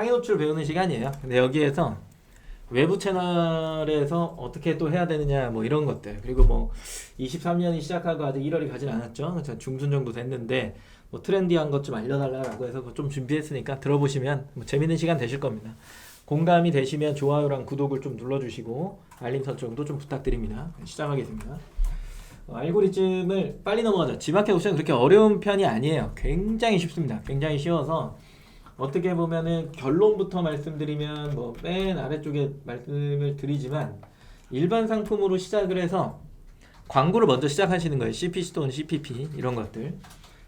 상위 노출 배우는 시간이에요. 근데 여기에서 외부 채널에서 어떻게 또 해야 되느냐 뭐 이런 것들, 그리고 뭐 23년이 시작하고 아직 1월이 가진 않았죠. 그래서 중순 정도 됐는데 뭐 트렌디한 것 좀 알려달라고 해서 그거 좀 준비했으니까 들어보시면 뭐 재밌는 시간 되실 겁니다. 공감이 되시면 좋아요랑 구독을 좀 눌러주시고 알림 설정도 좀 부탁드립니다. 시작하겠습니다. 알고리즘을 빨리 넘어가자. 지마켓 옵션 그렇게 어려운 편이 아니에요. 굉장히 쉽습니다. 굉장히 쉬워서 어떻게 보면은 결론부터 말씀드리면 뭐 맨 아래쪽에 말씀을 드리지만 일반 상품으로 시작을 해서 광고를 먼저 시작하시는 거예요. CPC 또는 CPP 이런 것들.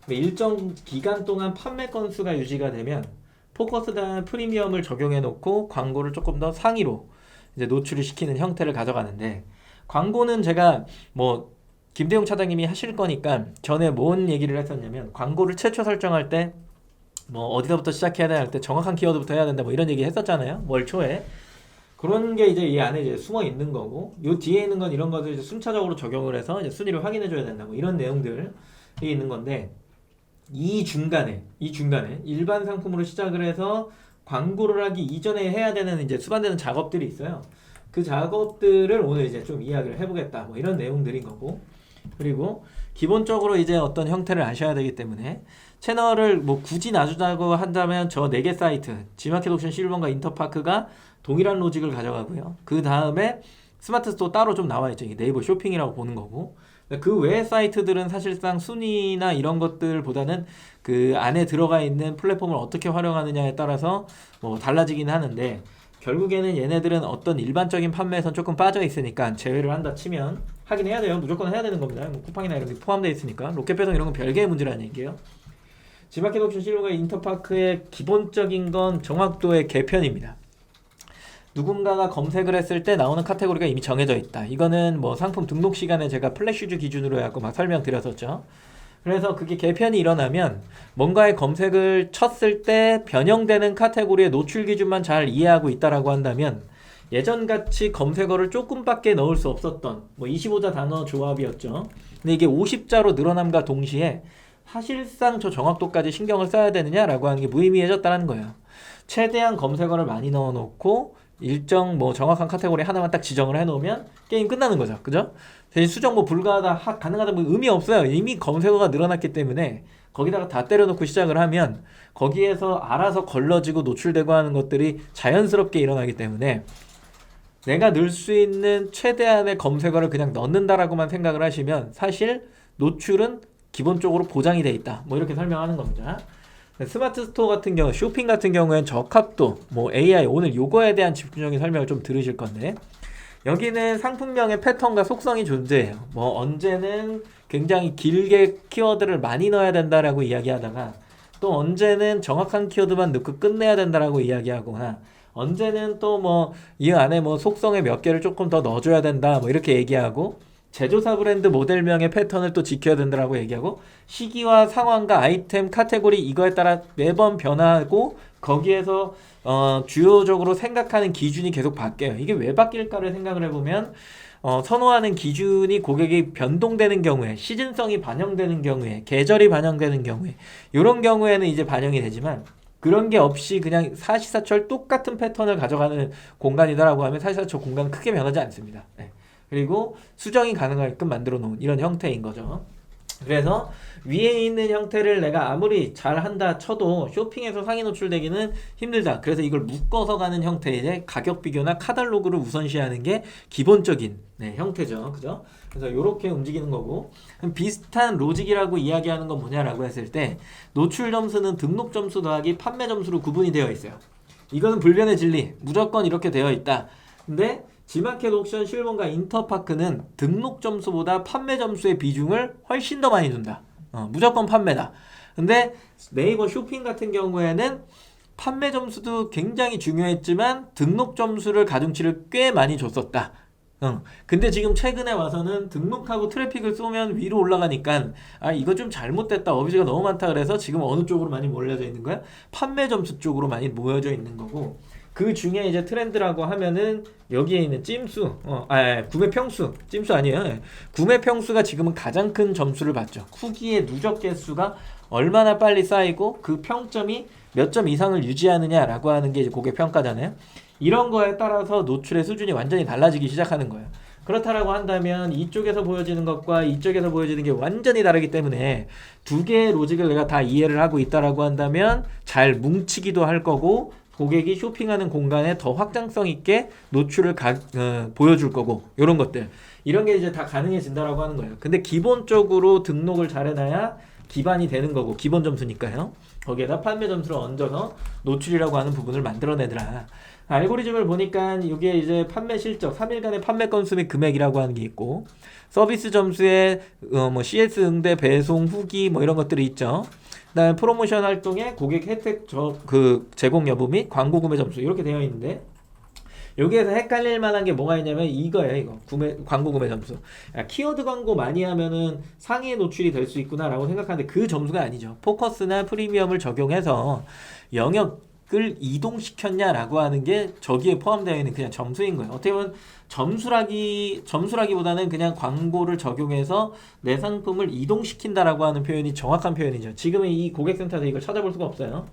일정 기간 동안 판매 건수가 유지가 되면 포커스단 프리미엄을 적용해 놓고 광고를 조금 더 상위로 이제 노출을 시키는 형태를 가져가는데, 광고는 제가 뭐 김대용 차장님이 하실 거니까 전에 뭔 얘기를 했었냐면, 광고를 최초 설정할 때 뭐 어디서부터 시작해야 되나 할 때 정확한 키워드부터 해야 된다 뭐 이런 얘기 했었잖아요. 월 초에. 그런 게 이제 이 안에 이제 숨어 있는 거고, 요 뒤에 있는 건 이런 것들 이제 순차적으로 적용을 해서 이제 순위를 확인해 줘야 된다 뭐 이런 내용들이 있는 건데, 이 중간에 일반 상품으로 시작을 해서 광고를 하기 이전에 해야 되는 이제 수반되는 작업들이 있어요. 그 작업들을 오늘 이제 좀 이야기를 해보겠다 뭐 이런 내용들인 거고, 그리고 기본적으로 이제 어떤 형태를 아셔야 되기 때문에 채널을 뭐 굳이 놔주자고 한다면 저 4개 사이트 지마켓 옵션 실버과 인터파크가 동일한 로직을 가져가고요. 그 다음에 스마트 스토어 따로 좀 나와 있죠. 네이버 쇼핑이라고 보는 거고, 그 외 사이트들은 사실상 순위나 이런 것들보다는 그 안에 들어가 있는 플랫폼을 어떻게 활용하느냐에 따라서 뭐 달라지긴 하는데, 결국에는 얘네들은 어떤 일반적인 판매에선 조금 빠져 있으니까 제외를 한다 치면 하긴 해야 돼요. 무조건 해야 되는 겁니다. 뭐 쿠팡이나 이런 게 포함되어 있으니까. 로켓 배송 이런 건 별개의 문제라는 얘기예요. 지마켓 옵션 실버가 인터파크의 기본적인 건 정확도의 개편입니다. 누군가가 검색을 했을 때 나오는 카테고리가 이미 정해져 있다. 이거는 뭐 상품 등록 시간에 제가 플래시주 기준으로 해갖고 막 설명드렸었죠. 그래서 그게 개편이 일어나면 뭔가의 검색을 쳤을 때 변형되는 카테고리의 노출 기준만 잘 이해하고 있다라고 한다면, 예전같이 검색어를 조금밖에 넣을 수 없었던 뭐 25자 단어 조합이었죠. 근데 이게 50자로 늘어남과 동시에 사실상 저 정확도까지 신경을 써야 되느냐라고 하는 게 무의미해졌다는 거예요. 최대한 검색어를 많이 넣어놓고 일정 뭐 정확한 카테고리 하나만 딱 지정을 해놓으면 게임 끝나는 거죠. 그죠? 대신 수정 뭐 불가하다, 가능하다 뭐 의미 없어요. 이미 검색어가 늘어났기 때문에 거기다가 다 때려놓고 시작을 하면 거기에서 알아서 걸러지고 노출되고 하는 것들이 자연스럽게 일어나기 때문에 내가 넣을 수 있는 최대한의 검색어를 그냥 넣는다라고만 생각을 하시면 사실 노출은 기본적으로 보장이 돼 있다. 뭐 이렇게 설명하는 겁니다. 스마트 스토어 같은 경우, 쇼핑 같은 경우에는 적합도, 뭐 AI, 오늘 요거에 대한 집중적인 설명을 좀 들으실 건데, 여기는 상품명의 패턴과 속성이 존재해요. 뭐 언제는 굉장히 길게 키워드를 많이 넣어야 된다라고 이야기하다가, 또 언제는 정확한 키워드만 넣고 끝내야 된다라고 이야기하거나, 언제는 또 뭐 이 안에 뭐 속성의 몇 개를 조금 더 넣어줘야 된다 뭐 이렇게 얘기하고, 제조사 브랜드 모델명의 패턴을 또 지켜야 된다라고 얘기하고, 시기와 상황과 아이템 카테고리 이거에 따라 매번 변화하고, 거기에서 주요적으로 생각하는 기준이 계속 바뀌어요. 이게 왜 바뀔까를 생각을 해보면, 선호하는 기준이 고객이 변동되는 경우에, 시즌성이 반영되는 경우에, 계절이 반영되는 경우에, 이런 경우에는 이제 반영이 되지만, 그런 게 없이 그냥 사시사철 똑같은 패턴을 가져가는 공간이다라고 하면 사시사철 공간은 크게 변하지 않습니다. 네. 그리고 수정이 가능하게끔 만들어 놓은 이런 형태인 거죠. 그래서 위에 있는 형태를 내가 아무리 잘한다 쳐도 쇼핑에서 상위 노출되기는 힘들다. 그래서 이걸 묶어서 가는 형태의 가격 비교나 카탈로그를 우선시하는 게 기본적인 형태죠. 그죠? 그래서 이렇게 움직이는 거고, 비슷한 로직이라고 이야기하는 건 뭐냐라고 했을 때, 노출 점수는 등록 점수 더하기 판매 점수로 구분이 되어 있어요. 이거는 불변의 진리, 무조건 이렇게 되어 있다. 근데 지마켓 옵션 실버과 인터파크는 등록 점수보다 판매 점수의 비중을 훨씬 더 많이 둔다. 무조건 판매다. 근데 네이버 쇼핑 같은 경우에는 판매 점수도 굉장히 중요했지만 등록 점수를 가중치를 꽤 많이 줬었다. 근데 지금 최근에 와서는 등록하고 트래픽을 쏘면 위로 올라가니까 이거 좀 잘못됐다, 어뷰즈가 너무 많다, 그래서 지금 어느 쪽으로 많이 몰려져 있는 거야? 판매 점수 쪽으로 많이 모여져 있는 거고, 그 중에 이제 트렌드라고 하면은 여기에 있는 찜수, 구매 평수, 찜수 아니에요. 구매 평수가 지금은 가장 큰 점수를 받죠. 후기의 누적 개수가 얼마나 빨리 쌓이고 그 평점이 몇 점 이상을 유지하느냐라고 하는 게 이제 고객 평가잖아요. 이런 거에 따라서 노출의 수준이 완전히 달라지기 시작하는 거예요. 그렇다라고 한다면 이쪽에서 보여지는 것과 이쪽에서 보여지는 게 완전히 다르기 때문에 두 개의 로직을 내가 다 이해를 하고 있다라고 한다면 잘 뭉치기도 할 거고, 고객이 쇼핑하는 공간에 더 확장성 있게 노출을 보여줄 거고, 이런 것들, 이런 게 이제 다 가능해진다라고 하는 거예요. 근데 기본적으로 등록을 잘 해놔야 기반이 되는 거고, 기본 점수니까요. 거기에다 판매 점수를 얹어서 노출이라고 하는 부분을 만들어내더라. 알고리즘을 보니까 이게 이제 판매 실적, 3일간의 판매 건수 및 금액이라고 하는 게 있고, 서비스 점수에 뭐 CS 응대, 배송, 후기 뭐 이런 것들이 있죠. 그다음에 프로모션 활동에 고객 혜택 제공 여부 및 광고 구매 점수, 이렇게 되어 있는데, 여기에서 헷갈릴 만한 게 뭐가 있냐면 이거예요. 이거 광고 구매 점수. 키워드 광고 많이 하면은 상위에 노출이 될 수 있구나라고 생각하는데 그 점수가 아니죠. 포커스나 프리미엄을 적용해서 영역을 이동시켰냐라고 하는 게 저기에 포함되어 있는 그냥 점수인 거예요. 어떻게 보면 점수라기보다는 그냥 광고를 적용해서 내 상품을 이동시킨다라고 하는 표현이 정확한 표현이죠. 지금은 이 고객센터에서 이걸 찾아볼 수가 없어요.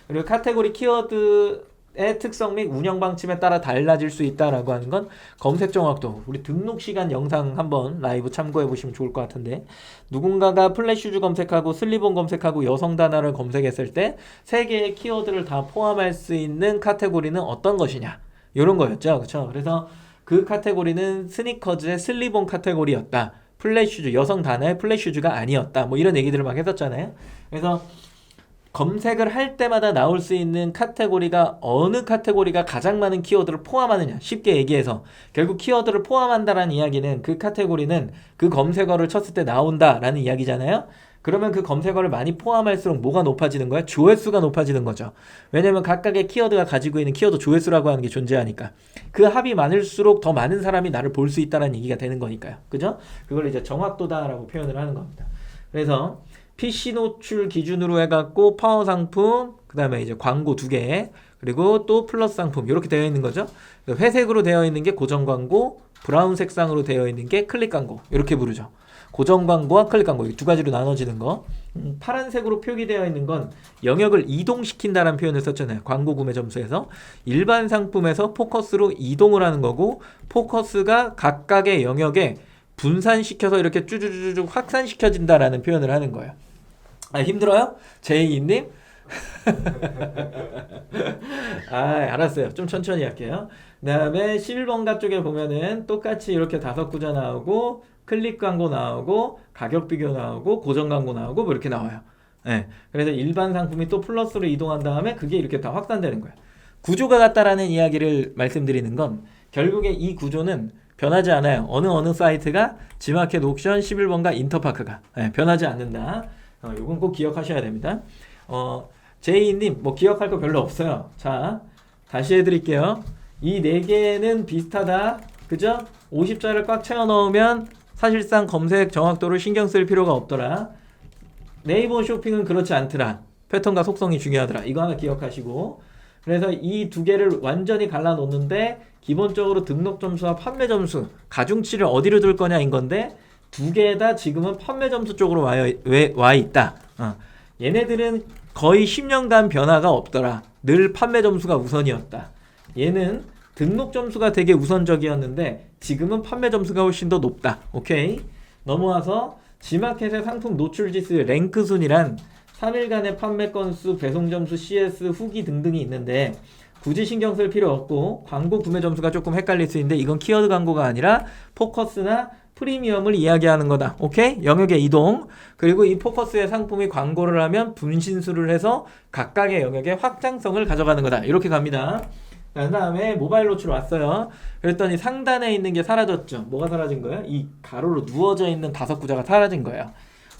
그리고 카테고리 키워드의 특성 및 운영 방침에 따라 달라질 수 있다라고 하는 건 검색 정확도, 우리 등록 시간 영상 한번 라이브 참고해 보시면 좋을 것 같은데, 누군가가 플랫슈즈 검색하고 슬리본 검색하고 여성 단어를 검색했을 때 세 개의 키워드를 다 포함할 수 있는 카테고리는 어떤 것이냐, 이런 거였죠. 그렇죠? 그래서 그 카테고리는 스니커즈의 슬리본 카테고리였다, 플랫슈즈, 여성 단어의 플랫슈즈가 아니었다, 뭐 이런 얘기들을 막 했었잖아요. 그래서 검색을 할 때마다 나올 수 있는 카테고리가 어느 카테고리가 가장 많은 키워드를 포함하느냐, 쉽게 얘기해서 결국 키워드를 포함한다라는 이야기는 그 카테고리는 그 검색어를 쳤을 때 나온다라는 이야기잖아요. 그러면 그 검색어를 많이 포함할수록 뭐가 높아지는 거야? 조회수가 높아지는 거죠. 왜냐면 각각의 키워드가 가지고 있는 키워드 조회수라고 하는 게 존재하니까 그 합이 많을수록 더 많은 사람이 나를 볼 수 있다는 얘기가 되는 거니까요. 그죠? 그걸 이제 정확도다라고 표현을 하는 겁니다. 그래서 PC 노출 기준으로 해갖고 파워 상품, 그 다음에 이제 광고 2개, 그리고 또 플러스 상품, 이렇게 되어 있는 거죠. 회색으로 되어 있는 게 고정 광고, 브라운 색상으로 되어 있는 게 클릭 광고, 이렇게 부르죠. 고정 광고와 클릭 광고, 이 두 가지로 나눠지는 거. 파란색으로 표기되어 있는 건 영역을 이동시킨다라는 표현을 썼잖아요. 광고 구매 점수에서. 일반 상품에서 포커스로 이동을 하는 거고, 포커스가 각각의 영역에 분산시켜서 이렇게 쭈쭈쭈쭈 확산시켜진다라는 표현을 하는 거예요. 힘들어요? 제이님? 알았어요. 좀 천천히 할게요. 그 다음에 11번가 쪽에 보면은 똑같이 이렇게 5구자 나오고, 클릭 광고 나오고, 가격 비교 나오고, 고정 광고 나오고, 뭐 이렇게 나와요. 네. 그래서 일반 상품이 또 플러스로 이동한 다음에 그게 이렇게 다 확산되는 거예요. 구조가 같다라는 이야기를 말씀드리는 건 결국에 이 구조는 변하지 않아요. 어느 사이트가 지마켓 옥션 11번가 인터파크가 변하지 않는다. 요건 꼭 기억하셔야 됩니다. 제이님 뭐 기억할 거 별로 없어요. 자, 다시 해드릴게요. 이 4개는 비슷하다. 그죠? 50자를 꽉 채워 넣으면 사실상 검색 정확도를 신경 쓸 필요가 없더라. 네이버 쇼핑은 그렇지 않더라. 패턴과 속성이 중요하더라. 이거 하나 기억하시고, 그래서 이 2개를 완전히 갈라 놓는데 기본적으로 등록 점수와 판매 점수, 가중치를 어디로 둘 거냐인 건데 2개 다 지금은 판매 점수 쪽으로 와 있다. 얘네들은 거의 10년간 변화가 없더라. 늘 판매 점수가 우선이었다. 얘는 등록 점수가 되게 우선적이었는데 지금은 판매 점수가 훨씬 더 높다. 오케이? 넘어와서 지마켓의 상품 노출 지수 랭크 순이란 3일간의 판매 건수, 배송 점수, CS, 후기 등등이 있는데 굳이 신경 쓸 필요 없고, 광고 구매 점수가 조금 헷갈릴 수 있는데 이건 키워드 광고가 아니라 포커스나 프리미엄을 이야기하는 거다. 오케이? 영역의 이동. 그리고 이 포커스의 상품이 광고를 하면 분신술을 해서 각각의 영역의 확장성을 가져가는 거다. 이렇게 갑니다. 그 다음에 모바일 노출 왔어요. 그랬더니 상단에 있는 게 사라졌죠. 뭐가 사라진 거예요? 이 가로로 누워져 있는 5구자가 사라진 거예요.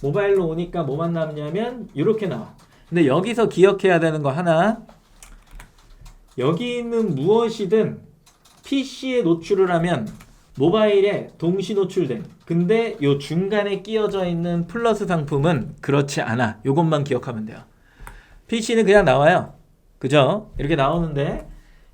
모바일로 오니까 뭐만 남냐면 이렇게 나와. 근데 여기서 기억해야 되는 거 하나, 여기 있는 무엇이든 PC에 노출을 하면 모바일에 동시 노출돼. 근데 요 중간에 끼어져 있는 플러스 상품은 그렇지 않아. 요것만 기억하면 돼요. PC는 그냥 나와요. 그죠? 이렇게 나오는데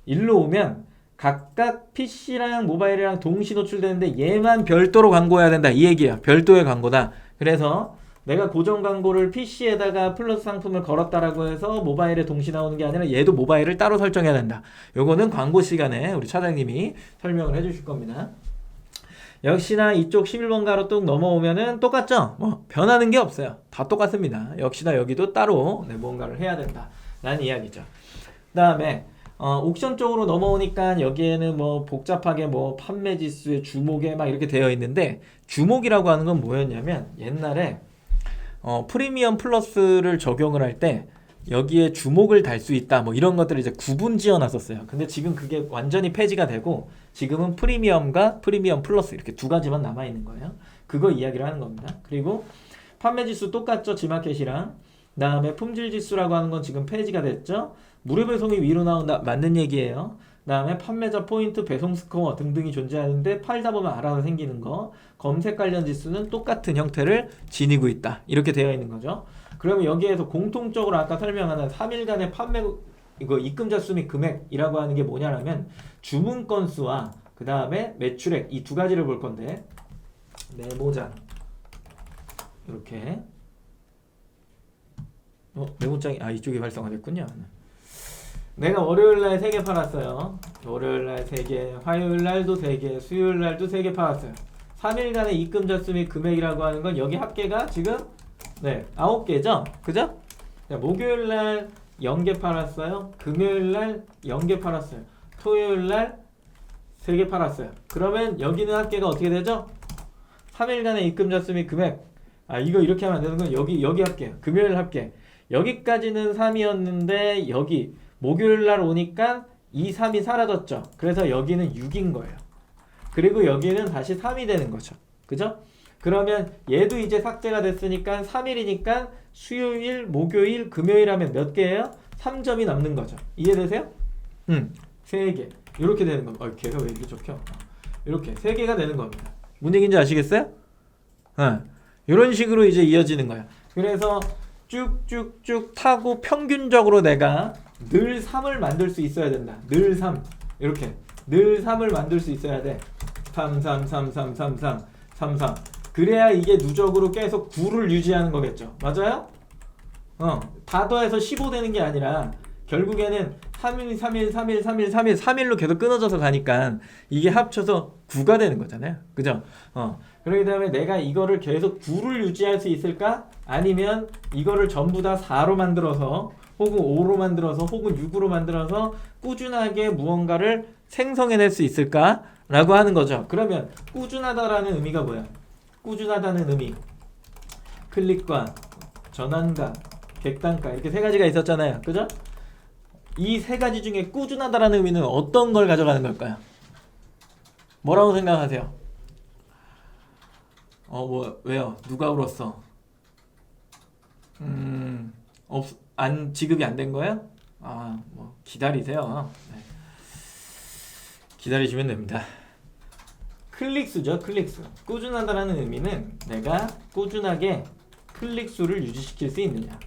일로 오면 각각 PC랑 모바일이랑 동시 노출되는데 얘만 별도로 광고해야 된다. 이 얘기예요. 별도의 광고다. 그래서 내가 고정 광고를 PC에다가 플러스 상품을 걸었다라고 해서 모바일에 동시 나오는 게 아니라 얘도 모바일을 따로 설정해야 된다. 요거는 광고 시간에 우리 차장님이 설명을 해주실 겁니다. 역시나 이쪽 11번 가로 뚝 넘어오면은 똑같죠? 뭐 변하는 게 없어요. 다 똑같습니다. 역시나 여기도 따로 뭔가를 해야 된다 라는 이야기죠. 그 다음에 옥션 쪽으로 넘어오니까 여기에는 뭐 복잡하게 뭐 판매 지수에 주목에 막 이렇게 되어 있는데, 주목이라고 하는 건 뭐였냐면 옛날에 프리미엄 플러스를 적용을 할 때 여기에 주목을 달 수 있다 뭐 이런 것들을 이제 구분 지어 놨었어요. 근데 지금 그게 완전히 폐지가 되고 지금은 프리미엄과 프리미엄 플러스 이렇게 두 가지만 남아 있는 거예요. 그거 이야기를 하는 겁니다. 그리고 판매 지수 똑같죠, 지마켓이랑. 그다음에 품질 지수라고 하는 건 지금 폐지가 됐죠. 무료 배송이 위로 나온다, 맞는 얘기예요. 그다음에 판매자 포인트, 배송 스코어 등등이 존재하는데 팔다 보면 알아서 생기는 거. 검색 관련 지수는 똑같은 형태를 지니고 있다, 이렇게 되어 있는 거죠. 그러면 여기에서 공통적으로 아까 설명하는 3일간의 판매 이거 입금자 수 및 금액이라고 하는 게 뭐냐면 주문 건수와 그 다음에 매출액, 이 두 가지를 볼 건데, 메모장 이렇게 메모장이 이쪽이 활성화됐군요. 내가 월요일날 3개 팔았어요. 월요일날 3개, 화요일날도 3개, 수요일날도 3개 팔았어요. 3일간의 입금자 수 및 금액이라고 하는 건 여기 합계가 지금 9개죠? 그죠? 목요일날 0개 팔았어요. 금요일날 0개 팔았어요. 토요일날 3개 팔았어요. 그러면 여기는 합계가 어떻게 되죠? 3일간의 입금자 수 및 금액. 이거 이렇게 하면 안 되는 건 여기 합계. 금요일 합계. 여기까지는 3이었는데 여기 목요일날 오니까 2, 3이 사라졌죠. 그래서 여기는 6인 거예요. 그리고 여기는 다시 3이 되는 거죠. 그죠? 그러면 얘도 이제 삭제가 됐으니까 3일이니까 수요일, 목요일, 금요일 하면 몇 개예요? 3점이 남는 거죠. 이해되세요? 3개. 이렇게 되는 겁니다. 걔가 왜 이렇게 적혀? 이렇게 3개가 되는 겁니다. 뭔 얘기인지 아시겠어요? 이런 식으로 이제 이어지는 거야. 그래서 쭉쭉쭉 타고 평균적으로 내가 늘 3을 만들 수 있어야 된다. 늘 3. 이렇게. 늘 3을 만들 수 있어야 돼. 3, 3, 3, 3, 3, 3, 3, 3. 그래야 이게 누적으로 계속 9를 유지하는 거겠죠. 맞아요? 다 더해서 15 되는 게 아니라 결국에는 3일, 3일, 3일, 3일, 3일, 3일로 계속 끊어져서 가니까 이게 합쳐서 9가 되는 거잖아요. 그죠? 그렇기 때문에 내가 이거를 계속 9를 유지할 수 있을까? 아니면 이거를 전부 다 4로 만들어서 혹은 5로 만들어서 혹은 6으로 만들어서 꾸준하게 무언가를 생성해낼 수 있을까? 라고 하는 거죠. 그러면 꾸준하다라는 의미가 뭐야? 꾸준하다는 의미, 클릭과 전환과 객단가, 이렇게 세 가지가 있었잖아요. 그죠? 이 세 가지 중에 꾸준하다라는 의미는 어떤 걸 가져가는 걸까요? 뭐라고 생각하세요? 왜요? 누가 울었어? 지급이 안 된 거예요? 기다리세요. 네. 기다리시면 됩니다. 클릭수죠, 클릭수. 꾸준하다라는 의미는 내가 꾸준하게 클릭수를 유지시킬 수 있느냐.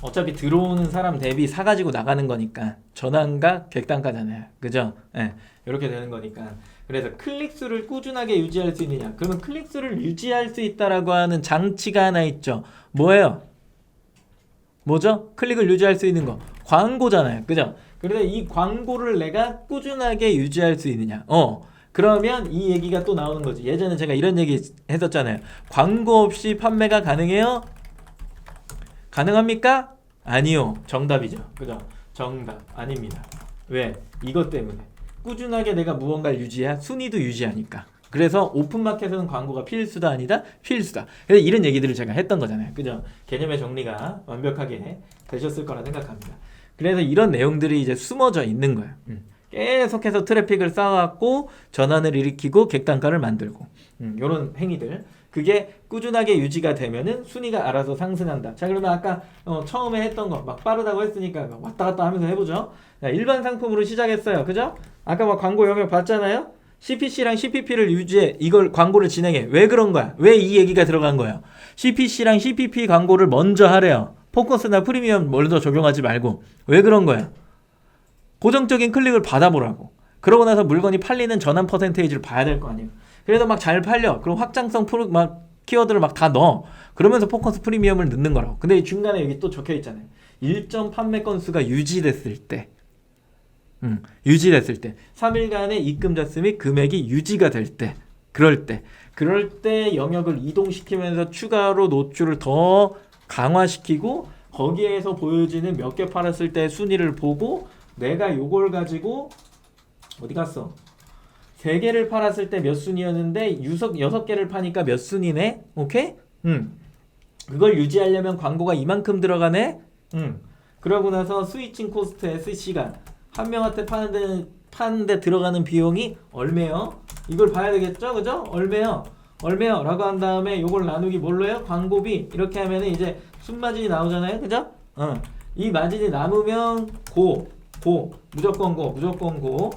어차피 들어오는 사람 대비 사가지고 나가는 거니까 전환과 객단가잖아요. 그죠? 이렇게 되는 거니까. 그래서 클릭수를 꾸준하게 유지할 수 있느냐. 그러면 클릭수를 유지할 수 있다라고 하는 장치가 하나 있죠. 뭐예요? 뭐죠? 클릭을 유지할 수 있는 거. 광고잖아요. 그죠? 그래서 이 광고를 내가 꾸준하게 유지할 수 있느냐. 그러면 이 얘기가 또 나오는 거지. 예전에 제가 이런 얘기 했었잖아요. 광고 없이 판매가 가능해요? 가능합니까? 아니요. 정답이죠. 그죠? 정답. 아닙니다. 왜? 이것 때문에. 꾸준하게 내가 무언가를 유지해야 순위도 유지하니까. 그래서 오픈마켓에서는 광고가 필수다 아니다? 필수다. 그래서 이런 얘기들을 제가 했던 거잖아요. 그죠? 개념의 정리가 완벽하게 되셨을 거라 생각합니다. 그래서 이런 내용들이 이제 숨어져 있는 거예요. 계속해서 트래픽을 쌓아갖고 전환을 일으키고 객단가를 만들고 이런 행위들. 그게 꾸준하게 유지가 되면은 순위가 알아서 상승한다. 자, 그러면 아까 처음에 했던 거 막 빠르다고 했으니까 왔다 갔다 하면서 해보죠. 자, 일반 상품으로 시작했어요. 그죠? 아까 막 광고 영역 봤잖아요. CPC랑 CPP를 유지해. 이걸 광고를 진행해. 왜 그런 거야? 왜 이 얘기가 들어간 거야? CPC랑 CPP 광고를 먼저 하래요. 포커스나 프리미엄 먼저 적용하지 말고. 왜 그런 거야? 고정적인 클릭을 받아보라고. 그러고 나서 물건이 팔리는 전환 퍼센테이지를 봐야 될 거 아니에요. 그래도 막 잘 팔려. 그럼 확장성 막 키워드를 막 다 넣어. 그러면서 포커스 프리미엄을 넣는 거라고. 근데 이 중간에 여기 또 적혀 있잖아요. 일정 판매 건수가 유지됐을 때. 유지됐을 때. 3일간의 입금 자스 및 금액이 유지가 될 때. 그럴 때 영역을 이동시키면서 추가로 노출을 더 강화시키고 거기에서 보여지는 몇 개 팔았을 때 순위를 보고 내가 요걸 가지고 어디 갔어? 3개를 팔았을 때 몇 순위였는데 6개를 파니까 몇 순위네? 오케이? 그걸 유지하려면 광고가 이만큼 들어가네? 그러고 나서 스위칭 코스트 SC가 한 명한테 파는데 들어가는 비용이 얼매요? 이걸 봐야 되겠죠? 그죠? 얼매요? 라고 한 다음에 요걸 나누기 뭘로 해요? 광고비. 이렇게 하면은 이제 순마진이 나오잖아요. 그죠? 이 마진이 남으면 무조건 고.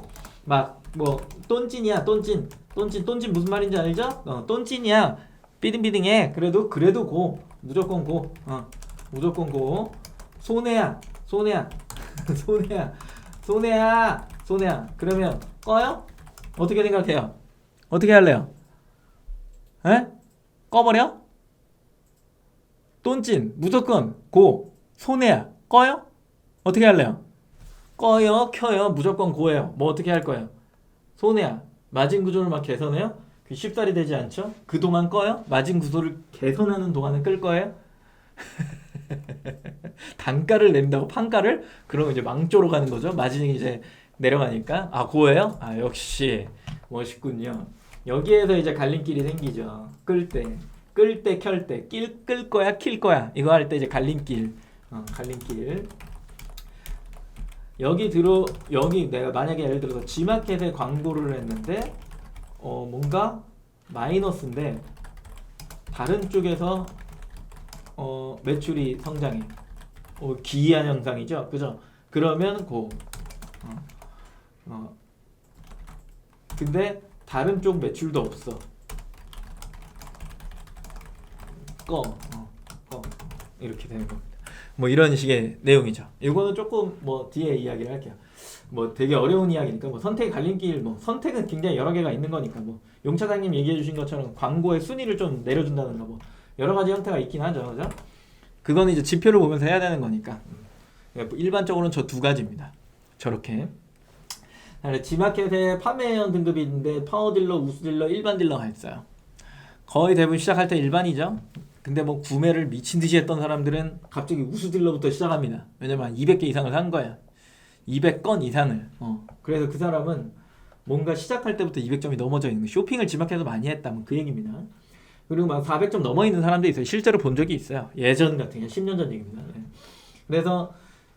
막 뭐 똔찐이야. 똔찐 무슨 말인지 알죠? 똔찐이야. 삐딩삐딩해. 그래도 고. 무조건 고. 손해야. 그러면 꺼요? 어떻게 생각해요? 어떻게 할래요? 에? 꺼버려? 똔찐 무조건 고. 손해야. 꺼요? 어떻게 할래요? 꺼요? 켜요? 무조건 고예요. 뭐 어떻게 할 거예요? 손해야. 마진 구조를 막 개선해요? 쉽사리 되지 않죠? 그동안 꺼요? 마진 구조를 개선하는 동안은 끌 거예요? 단가를 낸다고 판가를? 그러면 이제 망조로 가는 거죠. 마진이 이제 내려가니까. 아, 고예요? 아, 역시 멋있군요. 여기에서 이제 갈림길이 생기죠. 끌 때, 켤 때, 끌 거야, 킬 거야. 이거 할 때 이제 갈림길. 갈림길. 여기 내가 만약에 예를 들어서 G마켓에 광고를 했는데 뭔가 마이너스인데 다른 쪽에서 매출이 성장해. 기이한 현상이죠. 그죠? 그러면 근데 다른 쪽 매출도 없어. 꺼. 이렇게 되는 겁니다. 뭐 이런 식의 내용이죠. 이거는 조금 뭐 뒤에 이야기를 할게요. 뭐 되게 어려운 이야기니까 뭐 선택 갈림길 뭐 선택은 굉장히 여러 개가 있는 거니까 뭐 용 차장님 얘기해 주신 것처럼 광고의 순위를 좀 내려준다든가 뭐 여러 가지 형태가 있긴 하죠. 그죠? 그거는 이제 지표를 보면서 해야 되는 거니까. 일반적으로는 저 두 가지입니다. 저렇게. G마켓에 판매원 등급이 있는데 파워딜러, 우수딜러, 일반 딜러가 있어요. 거의 대부분 시작할 때 일반이죠. 근데 뭐 구매를 미친 듯이 했던 사람들은 갑자기 우수딜러부터 시작합니다. 왜냐면 200개 이상을 산 거야. 200건 이상을. 그래서 그 사람은 뭔가 시작할 때부터 200점이 넘어져 있는 거. 쇼핑을 G마켓에서 많이 했다. 뭐 그 얘기입니다. 그리고 막 400점 넘어 있는 사람도 있어요. 실제로 본 적이 있어요. 예전 같은 게 10년 전 얘기입니다. 네. 그래서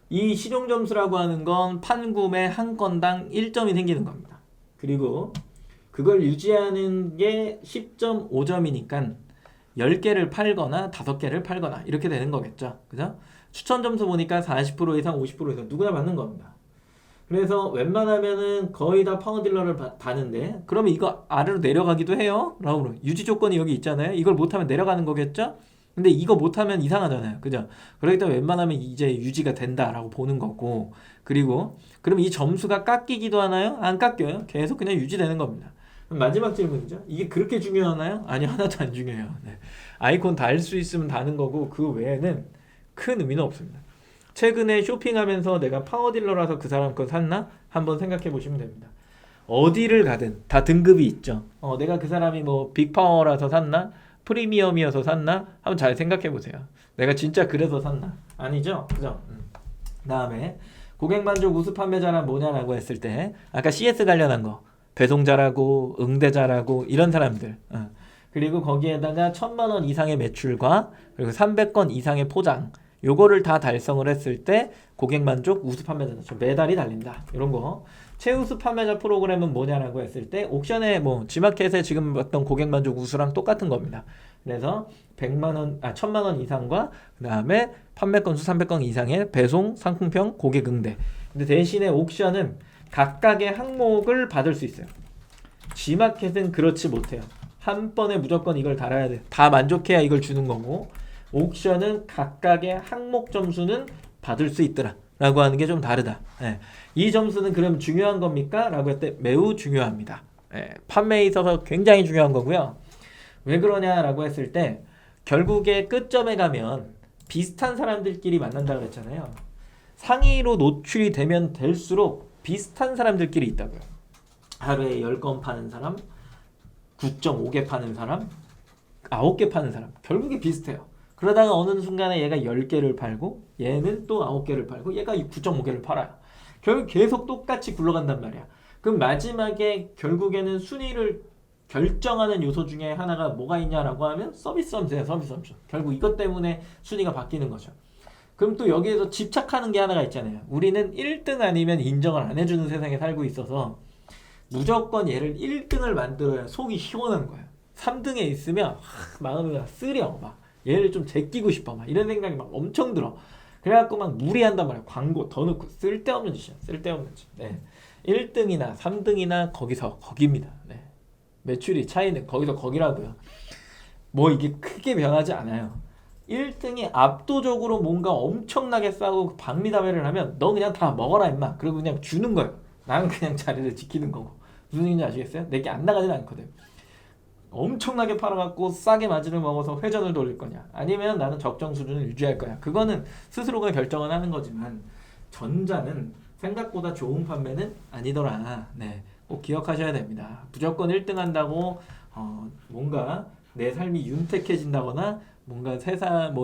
이 실용 점수라고 하는 건 판구매 한 건당 1점이 생기는 겁니다. 그리고 그걸 유지하는 게 10.5점이니까 10개를 팔거나 5개를 팔거나 이렇게 되는 거겠죠. 그죠? 추천 점수 보니까 40% 이상, 50% 이상 누구나 받는 겁니다. 그래서 웬만하면은 거의 다 파워딜러를 받는데 그러면 이거 아래로 내려가기도 해요. 라고 유지 조건이 여기 있잖아요. 이걸 못하면 내려가는 거겠죠? 근데 이거 못하면 이상하잖아요. 그죠? 그러기 때문에 웬만하면 이제 유지가 된다라고 보는 거고 그리고 그럼 이 점수가 깎이기도 하나요? 안 깎여요. 계속 그냥 유지되는 겁니다. 마지막 질문이죠. 이게 그렇게 중요하나요? 아니 하나도 안 중요해요. 네. 아이콘 달 수 있으면 다는 거고 그 외에는 큰 의미는 없습니다. 최근에 쇼핑하면서 내가 파워딜러라서 그 사람 거 샀나? 한번 생각해 보시면 됩니다. 어디를 가든 다 등급이 있죠. 내가 그 사람이 뭐 빅파워라서 샀나? 프리미엄이어서 샀나? 한번 잘 생각해 보세요. 내가 진짜 그래서 샀나? 아니죠? 그죠? 다음에 고객 만족 우수 판매자란 뭐냐라고 했을 때 아까 CS 관련한 거 배송 잘하고 응대 잘하고 이런 사람들 그리고 거기에다가 1000만 원 이상의 매출과 그리고 300건 이상의 포장 요거를 다 달성을 했을 때 고객 만족 우수 판매자 메달이 달린다. 이런 거. 최우수 판매자 프로그램은 뭐냐라고 했을 때 옥션에 뭐 G마켓에 지금 봤던 고객 만족 우수랑 똑같은 겁니다. 그래서 1000만 원 이상과 그다음에 판매 건수 300건 이상의 배송, 상품평, 고객 응대. 근데 대신에 옥션은 각각의 항목을 받을 수 있어요. G마켓은 그렇지 못해요. 한 번에 무조건 이걸 달아야 돼. 다 만족해야 이걸 주는 거고 옥션은 각각의 항목 점수는 받을 수 있더라 라고 하는 게 좀 다르다. 네. 이 점수는 그럼 중요한 겁니까? 라고 할 때 매우 중요합니다. 판매에 있어서 굉장히 중요한 거고요. 왜 그러냐라고 했을 때 결국에 끝점에 가면 비슷한 사람들끼리 만난다고 했잖아요. 상위로 노출이 되면 될수록 비슷한 사람들끼리 있다고요. 하루에 10건 파는 사람, 9.5개 파는 사람, 9개 파는 사람. 결국에 비슷해요. 그러다가 어느 순간에 얘가 10개를 팔고 얘는 또 9개를 팔고 얘가 9.5개를 팔아요. 결국 계속 똑같이 굴러간단 말이야. 그럼 마지막에 결국에는 순위를 결정하는 요소 중에 하나가 뭐가 있냐라고 하면 서비스 점수예요. 서비스 점수. 결국 이것 때문에 순위가 바뀌는 거죠. 그럼 또 여기에서 집착하는 게 하나가 있잖아요. 우리는 1등 아니면 인정을 안 해주는 세상에 살고 있어서 무조건 얘를 1등을 만들어야 속이 시원한 거예요. 3등에 있으면 마음이 막 쓰려. 막 얘를 좀 제끼고 싶어. 막 이런 생각이 막 엄청 들어. 그래갖고 막 무리한단 말이야. 광고 더 넣고 쓸데없는 짓이야. 쓸데없는 짓. 네. 1등이나 3등이나 거기서 거기입니다. 네. 매출이 차이는 거기서 거기라고요. 뭐 이게 크게 변하지 않아요. 1등이 압도적으로 뭔가 엄청나게 싸고 박리다매를 하면 너 그냥 다 먹어라 임마. 그리고 그냥 주는 거예요. 나는 그냥 자리를 지키는 거고. 무슨 얘기인지 아시겠어요? 내게 안 나가지는 않거든. 엄청나게 팔아갖고 싸게 마진을 먹어서 회전을 돌릴 거냐, 아니면 나는 적정 수준을 유지할 거냐. 그거는 스스로가 결정을 하는 거지만 전자는 생각보다 좋은 판매는 아니더라. 네, 꼭 기억하셔야 됩니다. 무조건 1등 한다고 뭔가 내 삶이 윤택해진다거나 뭔가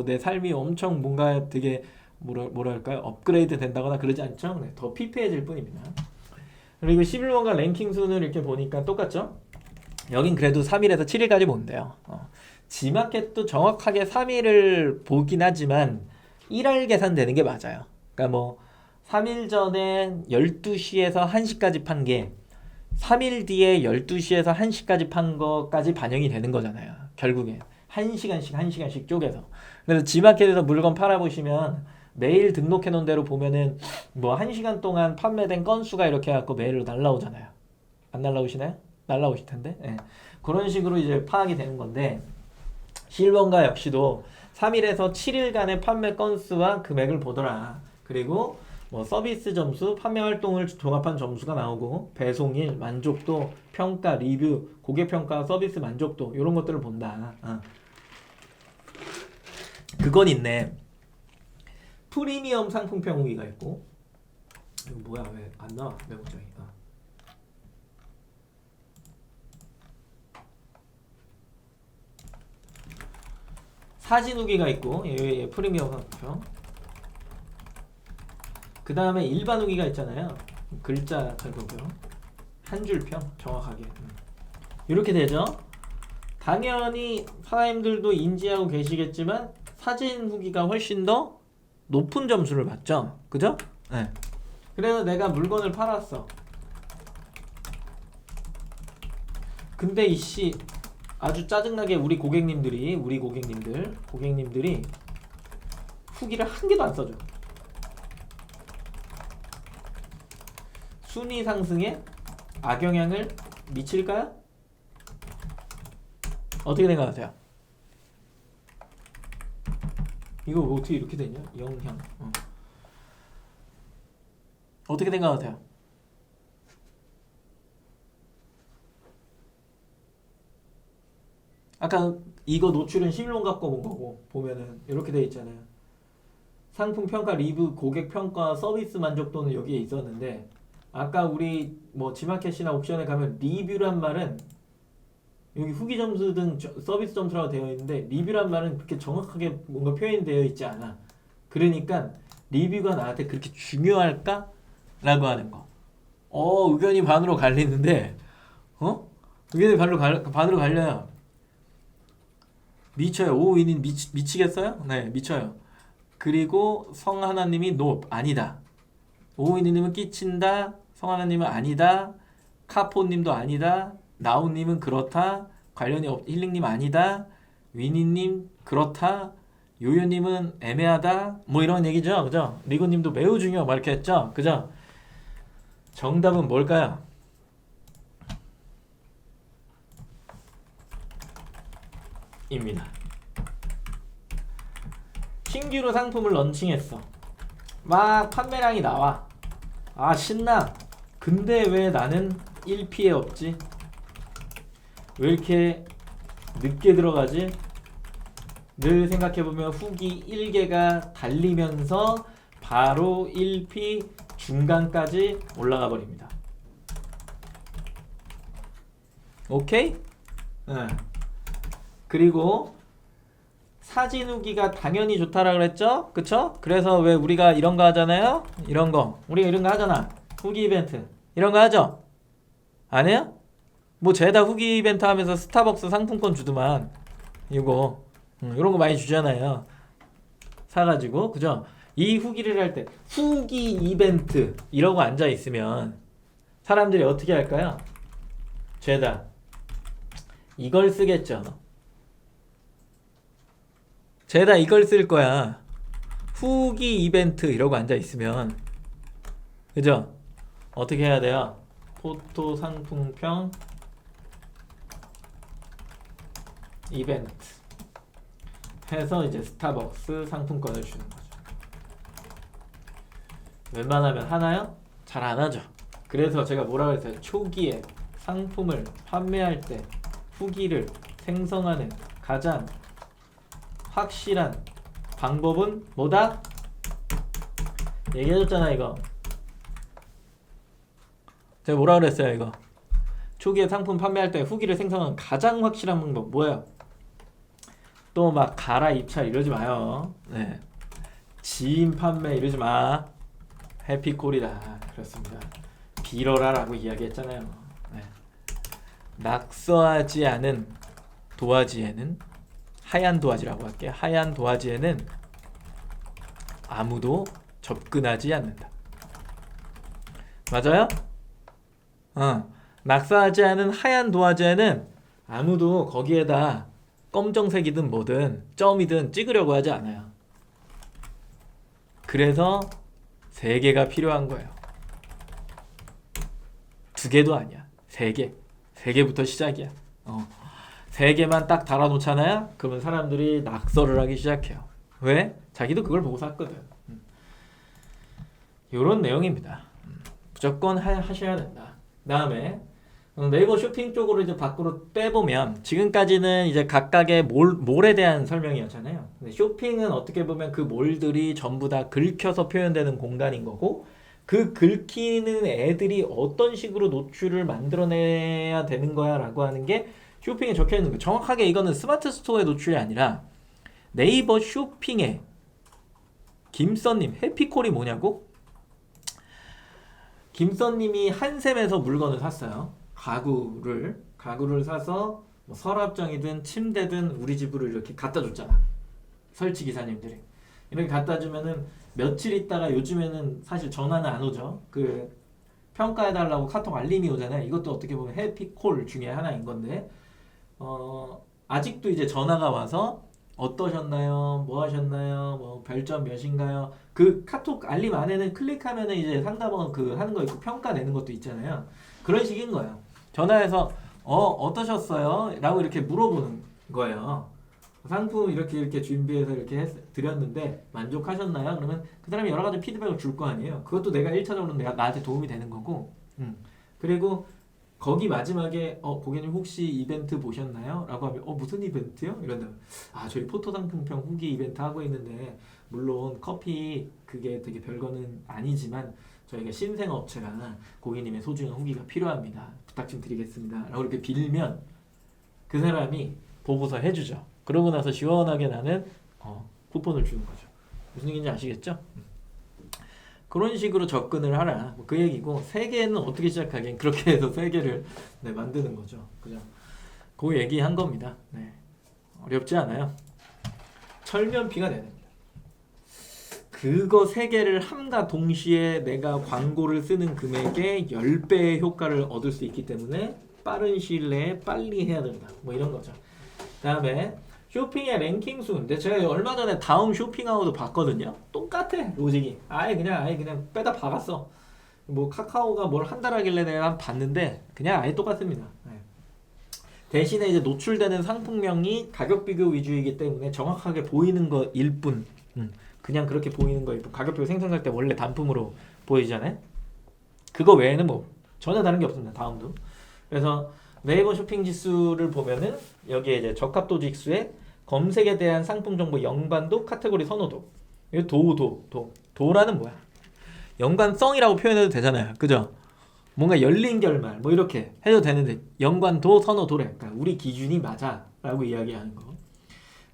내 삶이 엄청 뭔가 되게 뭐랄까요, 업그레이드 된다거나 그러지 않죠. 네, 더 피폐해질 뿐입니다. 그리고 11번가 랭킹 순을 이렇게 보니까 똑같죠. 여긴 그래도 3일에서 7일까지 본대요. G마켓도 정확하게 3일을 보긴 하지만 1할 계산되는 게 맞아요. 그러니까 뭐 3일 전에 12시에서 1시까지 판 게 3일 뒤에 12시에서 1시까지 판 거까지 반영이 되는 거잖아요. 결국에 1시간씩 쪼개서. 그래서 G마켓에서 물건 팔아보시면 매일 등록해 놓은 대로 보면은 뭐 1시간 동안 판매된 건수가 이렇게 해갖고 메일로 날라오잖아요. 안 날라오시나요? 날라오실 텐데. 네. 그런 식으로 이제 파악이 되는 건데, 실버가 역시도 3일에서 7일간의 판매 건수와 금액을 보더라. 그리고 뭐 서비스 점수, 판매 활동을 종합한 점수가 나오고, 배송일, 만족도, 평가, 리뷰, 고객 평가, 서비스 만족도 이런 것들을 본다. 그건 있네. 프리미엄 상품평 후기가 있고, 이거 뭐야, 왜 안 나와 메모장이. 사진 후기가 있고, 프리미엄 상품평. 그 다음에 일반 후기가 있잖아요. 글자 별도평, 한 줄평 정확하게. 이렇게 되죠. 당연히 사장님들도 인지하고 계시겠지만 사진 후기가 훨씬 더 높은 점수를 받죠. 그죠? 네. 그래서 내가 물건을 팔았어. 근데 이씨 아주 짜증나게 우리 고객님들이 후기를 한 개도 안 써줘. 순위 상승에 악영향을 미칠까요? 어떻게 생각하세요? 이거 어떻게 이렇게 되냐? 영향. 어떻게 생각하세요? 아까 이거 노출은 11번 갖고 본 거고, 보면은 이렇게 돼 있잖아요. 상품 평가, 리뷰, 고객 평가, 서비스 만족도는 여기에 있었는데, 아까 우리 뭐 G마켓이나 옥션에 가면 리뷰란 말은 여기 후기 점수 등 서비스 점수라고 되어 있는데, 리뷰란 말은 그렇게 정확하게 뭔가 표현되어 있지 않아. 그러니까 리뷰가 나한테 그렇게 중요할까? 라고 하는 거. 의견이 반으로 갈리는데, 의견이 반으로 갈려요. 미쳐요. 오인인 미치겠어요? 네, 미쳐요. 그리고 성하나님이 노, 아니다. 오인이님은 끼친다. 성하나님은 아니다. 카포님도 아니다. 나우님은 그렇다. 관련이 힐링님 아니다. 위니님 그렇다. 요요님은 애매하다. 뭐 이런 얘기죠, 그죠? 리고님도 매우 중요, 막 이렇게 했죠, 그죠? 정답은 뭘까요? 입니다. 신규로 상품을 런칭했어. 막 판매량이 나와. 아, 신나. 근데 왜 나는 1피해 없지? 왜 이렇게 늦게 들어가지? 늘 생각해보면 후기 1개가 달리면서 바로 1P 중간까지 올라가 버립니다. 오케이? 네. 그리고 사진 후기가 당연히 좋다라 그랬죠? 그쵸? 그래서 왜 우리가 이런 거 하잖아요? 이런 거 우리가 이런 거 하잖아. 후기 이벤트 이런 거 하죠? 안 해요? 뭐 죄다 후기 이벤트 하면서 스타벅스 상품권 주더만 이거 이런 거 많이 주잖아요. 사가지고 그죠? 이 후기를 할 때 후기 이벤트 이러고 앉아 있으면 사람들이 어떻게 할까요? 죄다 이걸 쓰겠죠. 죄다 이걸 쓸 거야. 후기 이벤트 이러고 앉아 있으면 그죠? 어떻게 해야 돼요? 포토 상품평 이벤트 해서 이제 스타벅스 상품권을 주는 거죠. 웬만하면 하나요? 잘 안 하죠. 그래서 제가 뭐라 그랬어요? 초기에 상품을 판매할 때 후기를 생성하는 가장 확실한 방법은 뭐다? 얘기해줬잖아 이거. 제가 뭐라 그랬어요 이거. 초기에 상품 판매할 때 후기를 생성하는 가장 확실한 방법 뭐예요? 또 막 가라 입찰 이러지 마요. 네. 지인 판매 이러지 마. 해피콜이다. 그렇습니다. 빌어라라고 이야기했잖아요. 네. 낙서하지 않은 도화지에는 하얀 도화지라고 할게. 하얀 도화지에는 아무도 접근하지 않는다. 맞아요? 낙서하지 않은 하얀 도화지에는 아무도 거기에다 검정색이든 뭐든 점이든 찍으려고 하지 않아요. 그래서 3개가 필요한 거예요. 2개도 아니야. 3개. 3개부터 시작이야. 3개만 딱 달아놓잖아요. 그러면 사람들이 낙서를 하기 시작해요. 왜? 자기도 그걸 보고 샀거든. 요런 내용입니다. 무조건 하셔야 된다. 그 다음에 네이버 쇼핑 쪽으로 이제 밖으로 빼보면 지금까지는 이제 각각의 몰에 대한 설명이었잖아요. 근데 쇼핑은 어떻게 보면 그 몰들이 전부 다 긁혀서 표현되는 공간인 거고 그 긁히는 애들이 어떤 식으로 노출을 만들어내야 되는 거야 라고 하는 게 쇼핑에 적혀 있는 거예요. 정확하게 이거는 스마트 스토어의 노출이 아니라 네이버 쇼핑에 김써님 해피콜이 뭐냐고? 김써님이 한샘에서 물건을 샀어요. 가구를 사서 뭐 서랍장이든 침대든 우리 집으로 이렇게 갖다 줬잖아. 설치 기사님들이 이렇게 갖다 주면은 며칠 있다가 요즘에는 사실 전화는 안 오죠. 그 평가해달라고 카톡 알림이 오잖아요. 이것도 어떻게 보면 해피콜 중에 하나인 건데 아직도 이제 전화가 와서 어떠셨나요? 뭐 하셨나요? 뭐 별점 몇인가요? 그 카톡 알림 안에는 클릭하면은 이제 상담원 그 하는 거 있고 평가 내는 것도 있잖아요. 그런 식인 거예요. 전화해서 어떠셨어요? 라고 이렇게 물어보는 거예요. 상품 이렇게 준비해서 이렇게 드렸는데 만족하셨나요? 그러면 그 사람이 여러 가지 피드백을 줄 거 아니에요. 그것도 내가 1차적으로 나한테 도움이 되는 거고 그리고 거기 마지막에 고객님 혹시 이벤트 보셨나요? 라고 하면 무슨 이벤트요? 이런다. 저희 포토 상품평 후기 이벤트 하고 있는데 물론 커피 그게 되게 별거는 아니지만 저희가 신생업체라 고객님의 소중한 후기가 필요합니다. 부탁 좀 드리겠습니다. 라고 이렇게 빌면 그 사람이 보고서 해주죠. 그러고 나서 시원하게 나는 쿠폰을 주는 거죠. 무슨 얘기인지 아시겠죠? 그런 식으로 접근을 하라. 그 얘기고 3개는 어떻게 시작하긴 그렇게 해서 3개를 만드는 거죠. 그죠? 그 얘기한 겁니다. 네. 어렵지 않아요. 철면피가 되는 겁니다. 그거 3개를 함과 동시에 내가 광고를 쓰는 금액의 10배의 효과를 얻을 수 있기 때문에 빠른 시일 내에 빨리 해야 된다. 뭐 이런 거죠. 그 다음에 쇼핑의 랭킹 수. 근데 제가 얼마 전에 다음 쇼핑하우도 봤거든요. 똑같아 로직이. 아예 그냥 빼다 박았어. 뭐 카카오가 뭘 한다라길래 내가 봤는데 그냥 아예 똑같습니다. 네. 대신에 이제 노출되는 상품명이 가격 비교 위주이기 때문에 정확하게 보이는 거일 뿐. 그냥 그렇게 보이는 거일 뿐. 가격 비교 생성할 때 원래 단품으로 보이잖아요. 그거 외에는 뭐 전혀 다른 게 없습니다. 다음도. 그래서 네이버 쇼핑 지수를 보면은 여기에 이제 적합도 지수에 검색에 대한 상품 정보 연관도 카테고리 선호도. 이거 도라는 뭐야? 연관성이라고 표현해도 되잖아요. 그죠? 뭔가 열린 결말 뭐 이렇게 해도 되는데 연관도 선호도래. 그러니까 우리 기준이 맞아라고 이야기하는 거.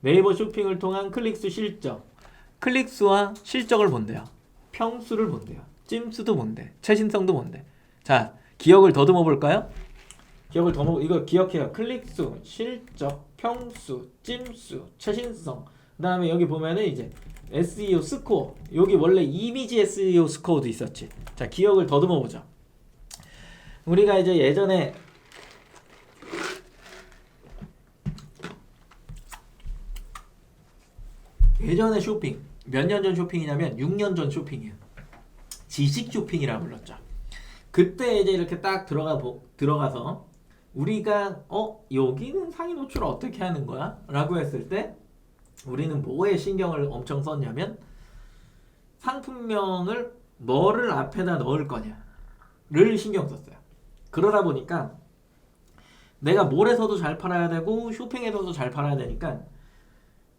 네이버 쇼핑을 통한 클릭수 실적. 클릭수와 실적을 본대요. 평수를 본대요. 찜수도 본대. 최신성도 본대. 자, 기억을 더듬어 볼까요? 이거 기억해요. 클릭수, 실적, 평수, 찜수, 최신성. 그다음에 여기 보면은 이제 SEO 스코어. 여기 원래 이미지 SEO 스코어도 있었지. 자, 기억을 더듬어 보자. 우리가 이제 예전에 쇼핑 몇 년 전 쇼핑이냐면 6년 전 쇼핑이에요. 지식 쇼핑이라고 불렀죠. 그때 이제 이렇게 딱 들어가서 우리가 여기는 상위 노출을 어떻게 하는 거야? 라고 했을 때 우리는 뭐에 신경을 엄청 썼냐면 상품명을 뭐를 앞에다 넣을 거냐를 신경 썼어요. 그러다 보니까 내가 몰에서도 잘 팔아야 되고 쇼핑에서도 잘 팔아야 되니까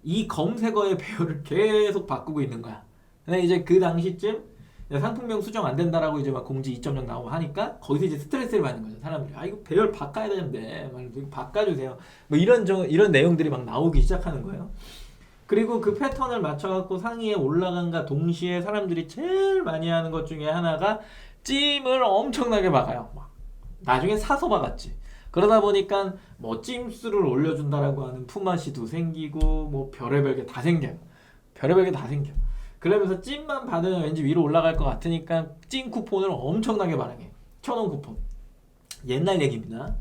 이 검색어의 배열을 계속 바꾸고 있는 거야. 근데 이제 그 당시쯤 상품명 수정 안 된다라고 이제 막 공지 2.0 나오고 하니까 거기서 이제 스트레스를 받는 거죠. 사람들이 이거 배열 바꿔야 되는데 막 바꿔주세요. 뭐 이런 내용들이 막 나오기 시작하는 거예요. 그리고 그 패턴을 맞춰갖고 상위에 올라간과 동시에 사람들이 제일 많이 하는 것 중에 하나가 찜을 엄청나게 박아요. 막 나중에 사서 박았지. 그러다 보니까 뭐 찜수를 올려준다라고 하는 품앗이도 생기고 뭐 별의별 게 다 생겨요. 별의별 게 다 생겨. 그러면서 찜만 받으면 왠지 위로 올라갈 것 같으니까 찜 쿠폰을 엄청나게 발행해. 1,000원 쿠폰. 옛날 얘기입니다.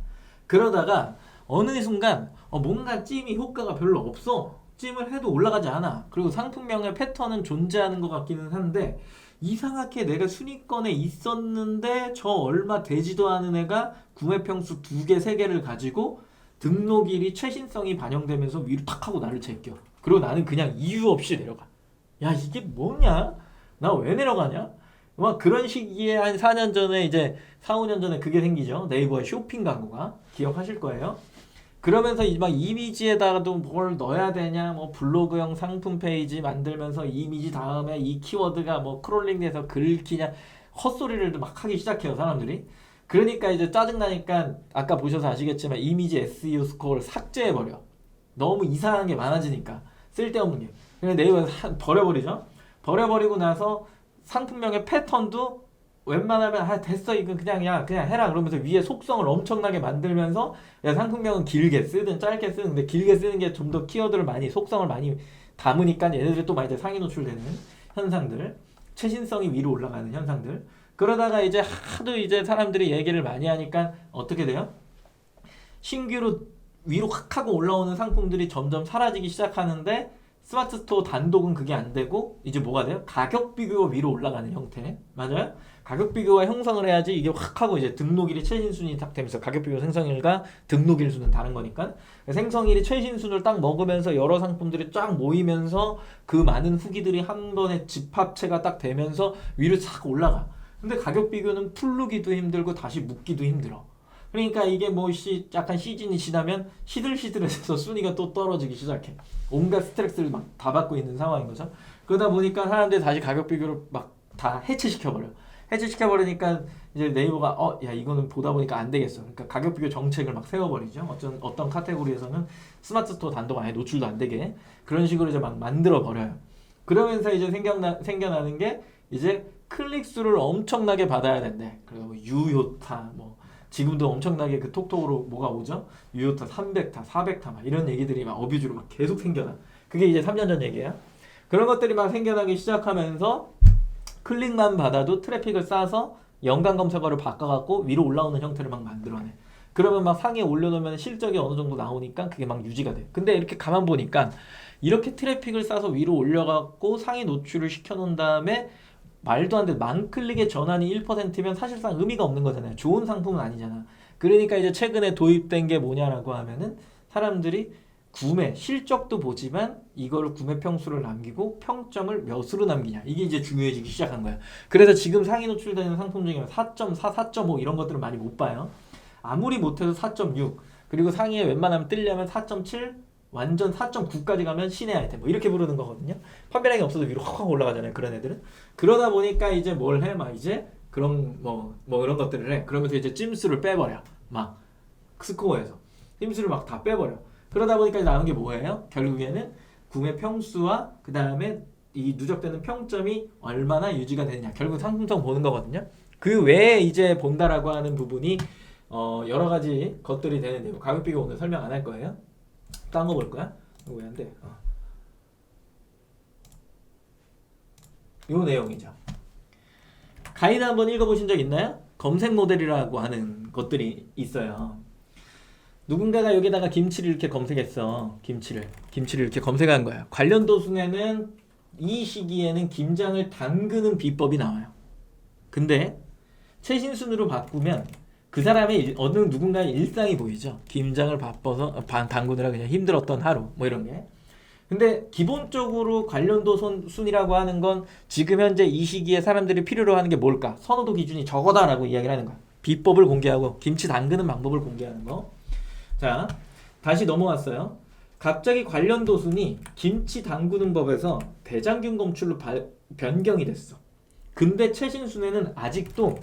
그러다가 어느 순간 뭔가 찜이 효과가 별로 없어. 찜을 해도 올라가지 않아. 그리고 상품명의 패턴은 존재하는 것 같기는 한데 이상하게 내가 순위권에 있었는데 저 얼마 되지도 않은 애가 구매 평수 2개, 3개를 가지고 등록일이 최신성이 반영되면서 위로 탁 하고 나를 제껴. 그리고 나는 그냥 이유 없이 내려가. 야, 이게 뭐냐? 나 왜 내려가냐? 막 그런 시기에 한 4년 전에 이제 4, 5년 전에 그게 생기죠. 네이버의 쇼핑 광고가. 기억하실 거예요. 그러면서 막 이미지에다가도 뭘 넣어야 되냐, 뭐 블로그형 상품 페이지 만들면서 이미지 다음에 이 키워드가 뭐 크롤링돼서 긁히냐 헛소리를 막 하기 시작해요, 사람들이. 그러니까 이제 짜증나니까 아까 보셔서 아시겠지만 이미지 SEO 스코어를 삭제해버려. 너무 이상한 게 많아지니까 쓸데없는 게. 그래서 네이버에서 버려버리죠. 버려버리고 나서 상품명의 패턴도 웬만하면 됐어 이거 그냥 해라 그러면서 위에 속성을 엄청나게 만들면서 상품명은 길게 쓰든 짧게 쓰는데 길게 쓰는 게 좀 더 키워드를 많이 속성을 많이 담으니까 얘네들이 또 많이 상위 노출되는 현상들, 최신성이 위로 올라가는 현상들. 그러다가 이제 하도 이제 사람들이 얘기를 많이 하니까 어떻게 돼요? 신규로 위로 확 하고 올라오는 상품들이 점점 사라지기 시작하는데 스마트 스토어 단독은 그게 안 되고 이제 뭐가 돼요? 가격 비교가 위로 올라가는 형태. 맞아요? 가격 비교가 형성을 해야지 이게 확 하고 이제 등록일이 최신순위 딱 되면서 가격 비교 생성일과 등록일 수는 다른 거니까 생성일이 최신순을 딱 먹으면서 여러 상품들이 쫙 모이면서 그 많은 후기들이 한 번에 집합체가 딱 되면서 위로 싹 올라가. 근데 가격 비교는 풀르기도 힘들고 다시 묶기도 힘들어. 그러니까 이게 뭐 약간 시즌이 지나면 시들시들해서 순위가 또 떨어지기 시작해. 온갖 스트레스를 막 다 받고 있는 상황인 거죠. 그러다 보니까 사람들이 다시 가격 비교를 막 다 해체시켜버려. 해체시켜버리니까 이제 네이버가 야 이거는 보다 보니까 안 되겠어. 그러니까 가격 비교 정책을 막 세워버리죠. 어떤 카테고리에서는 스마트 스토어 단독 아예 노출도 안 되게 그런 식으로 이제 막 만들어 버려요. 그러면서 이제 생겨나는 게 이제 클릭 수를 엄청나게 받아야 된대. 그리고 뭐 유효타 뭐 지금도 엄청나게 그 톡톡으로 뭐가 오죠? 유효타 300타, 400타 막 이런 얘기들이 막 어뷰즈로 막 계속 생겨나. 그게 이제 3년 전 얘기예요. 그런 것들이 막 생겨나기 시작하면서 클릭만 받아도 트래픽을 쌓아서 연관 검색어를 바꿔갖고 위로 올라오는 형태를 막 만들어내. 그러면 막 상위에 올려놓으면 실적이 어느 정도 나오니까 그게 막 유지가 돼. 근데 이렇게 가만 보니까 이렇게 트래픽을 쌓아서 위로 올려갖고 상위 노출을 시켜놓은 다음에 말도 안 돼. 만클릭의 전환이 1%면 사실상 의미가 없는 거잖아요. 좋은 상품은 아니잖아. 그러니까 이제 최근에 도입된 게 뭐냐라고 하면은 사람들이 구매, 실적도 보지만 이걸 구매 평수를 남기고 평점을 몇으로 남기냐. 이게 이제 중요해지기 시작한 거야. 그래서 지금 상위 노출되는 상품 중에 4.4, 4.5 이런 것들을 많이 못 봐요. 아무리 못해도 4.6 그리고 상위에 웬만하면 뜨려면 4.7 완전 4.9까지 가면 신의 아이템 뭐 이렇게 부르는 거거든요. 판매량이 없어도 위로 확 올라가잖아요. 그런 애들은. 그러다 보니까 이제 뭘 해? 막 이제 그런 뭐 이런 것들을 해. 그러면서 이제 찜수를 빼버려. 막 스코어에서 찜수를 막 다 빼버려. 그러다 보니까 나오는 게 뭐예요? 결국에는 구매 평수와 그 다음에 이 누적되는 평점이 얼마나 유지가 되느냐. 결국 상품성 보는 거거든요. 그 외에 이제 본다라고 하는 부분이 여러 가지 것들이 되는데요. 가격 비교 오늘 설명 안 할 거예요. 딴 거 볼 거야? 이거 왜 안 돼? 요 내용이죠. 가이드 한번 읽어보신 적 있나요? 검색 모델이라고 하는 것들이 있어요. 누군가가 여기다가 김치를 이렇게 검색했어. 김치를 이렇게 검색한 거야. 관련 도순에는 이 시기에는 김장을 담그는 비법이 나와요. 근데 최신순으로 바꾸면 그 사람의 어느 누군가의 일상이 보이죠. 김장을 바빠서 담그느라 그냥 힘들었던 하루 뭐 이런 게. 근데 기본적으로 관련도 순이라고 하는 건 지금 현재 이 시기에 사람들이 필요로 하는 게 뭘까? 선호도 기준이 저거다라고 이야기를 하는 거야. 비법을 공개하고 김치 담그는 방법을 공개하는 거. 자, 다시 넘어왔어요. 갑자기 관련도 순이 김치 담그는 법에서 대장균 검출로 변경이 됐어. 근데 최신 순에는 아직도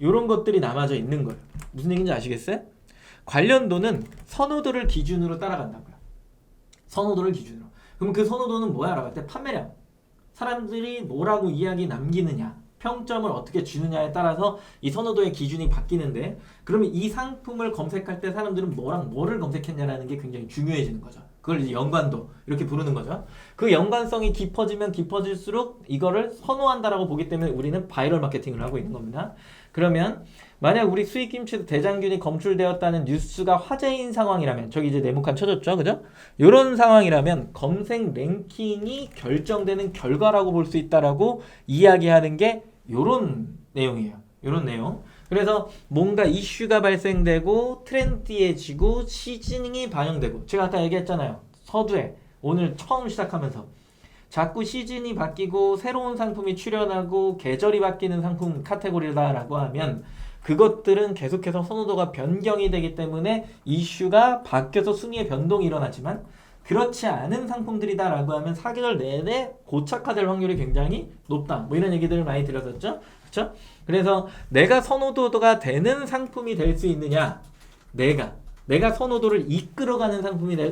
이런 것들이 남아져 있는 거예요. 무슨 얘기인지 아시겠어요? 관련도는 선호도를 기준으로 따라간다고요. 선호도를 기준으로. 그럼 그 선호도는 뭐야? 라고 할 때 판매량. 사람들이 뭐라고 이야기 남기느냐. 평점을 어떻게 주느냐에 따라서 이 선호도의 기준이 바뀌는데 그러면 이 상품을 검색할 때 사람들은 뭐랑 뭐를 검색했냐라는 게 굉장히 중요해지는 거죠. 그걸 이제 연관도 이렇게 부르는 거죠. 그 연관성이 깊어지면 깊어질수록 이거를 선호한다라고 보기 때문에 우리는 바이럴 마케팅을 하고 있는 겁니다. 그러면 만약 우리 수익김치도 대장균이 검출되었다는 뉴스가 화제인 상황이라면 저기 이제 네모칸 쳐졌죠, 그죠? 이런 상황이라면 검색 랭킹이 결정되는 결과라고 볼 수 있다라고 이야기하는 게 요런 내용이에요. 요런 내용. 그래서 뭔가 이슈가 발생되고 트렌디해지고 시즈닝이 반영되고 제가 아까 얘기했잖아요. 서두에 오늘 처음 시작하면서 자꾸 시즌이 바뀌고 새로운 상품이 출현하고 계절이 바뀌는 상품 카테고리다라고 하면 그것들은 계속해서 선호도가 변경이 되기 때문에 이슈가 바뀌어서 순위의 변동이 일어나지만 그렇지 않은 상품들이다라고 하면 4개월 내내 고착화될 확률이 굉장히 높다. 뭐 이런 얘기들을 많이 드렸었죠. 그렇죠? 그래서 내가 선호도가 되는 상품이 될 수 있느냐? 내가 선호도를 이끌어가는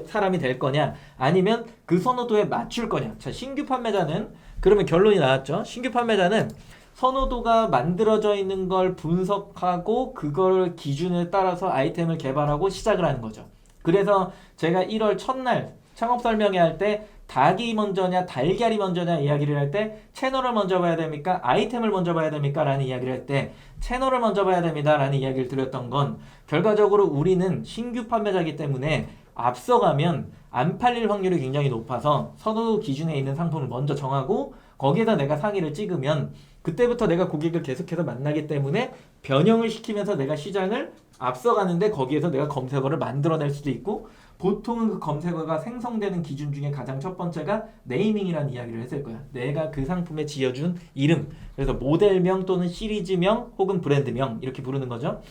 사람이 될 거냐? 아니면 그 선호도에 맞출 거냐? 자, 신규 판매자는 그러면 결론이 나왔죠. 신규 판매자는 선호도가 만들어져 있는 걸 분석하고 그걸 기준을 따라서 아이템을 개발하고 시작을 하는 거죠. 그래서 제가 1월 첫날 창업 설명회 할 때 닭이 먼저냐 달걀이 먼저냐 이야기를 할 때 채널을 먼저 봐야 됩니까? 아이템을 먼저 봐야 됩니까? 라는 이야기를 할 때 채널을 먼저 봐야 됩니다. 라는 이야기를 드렸던 건 결과적으로 우리는 신규 판매자이기 때문에 앞서가면 안 팔릴 확률이 굉장히 높아서 선호도 기준에 있는 상품을 먼저 정하고 거기에다 내가 상위를 찍으면 그때부터 내가 고객을 계속해서 만나기 때문에 변형을 시키면서 내가 시장을 앞서가는데 거기에서 내가 검색어를 만들어낼 수도 있고 보통은 그 검색어가 생성되는 기준 중에 가장 첫 번째가 네이밍이라는 이야기를 했을 거야. 내가 그 상품에 지어준 이름. 그래서 모델명 또는 시리즈명 혹은 브랜드명 이렇게 부르는 거죠.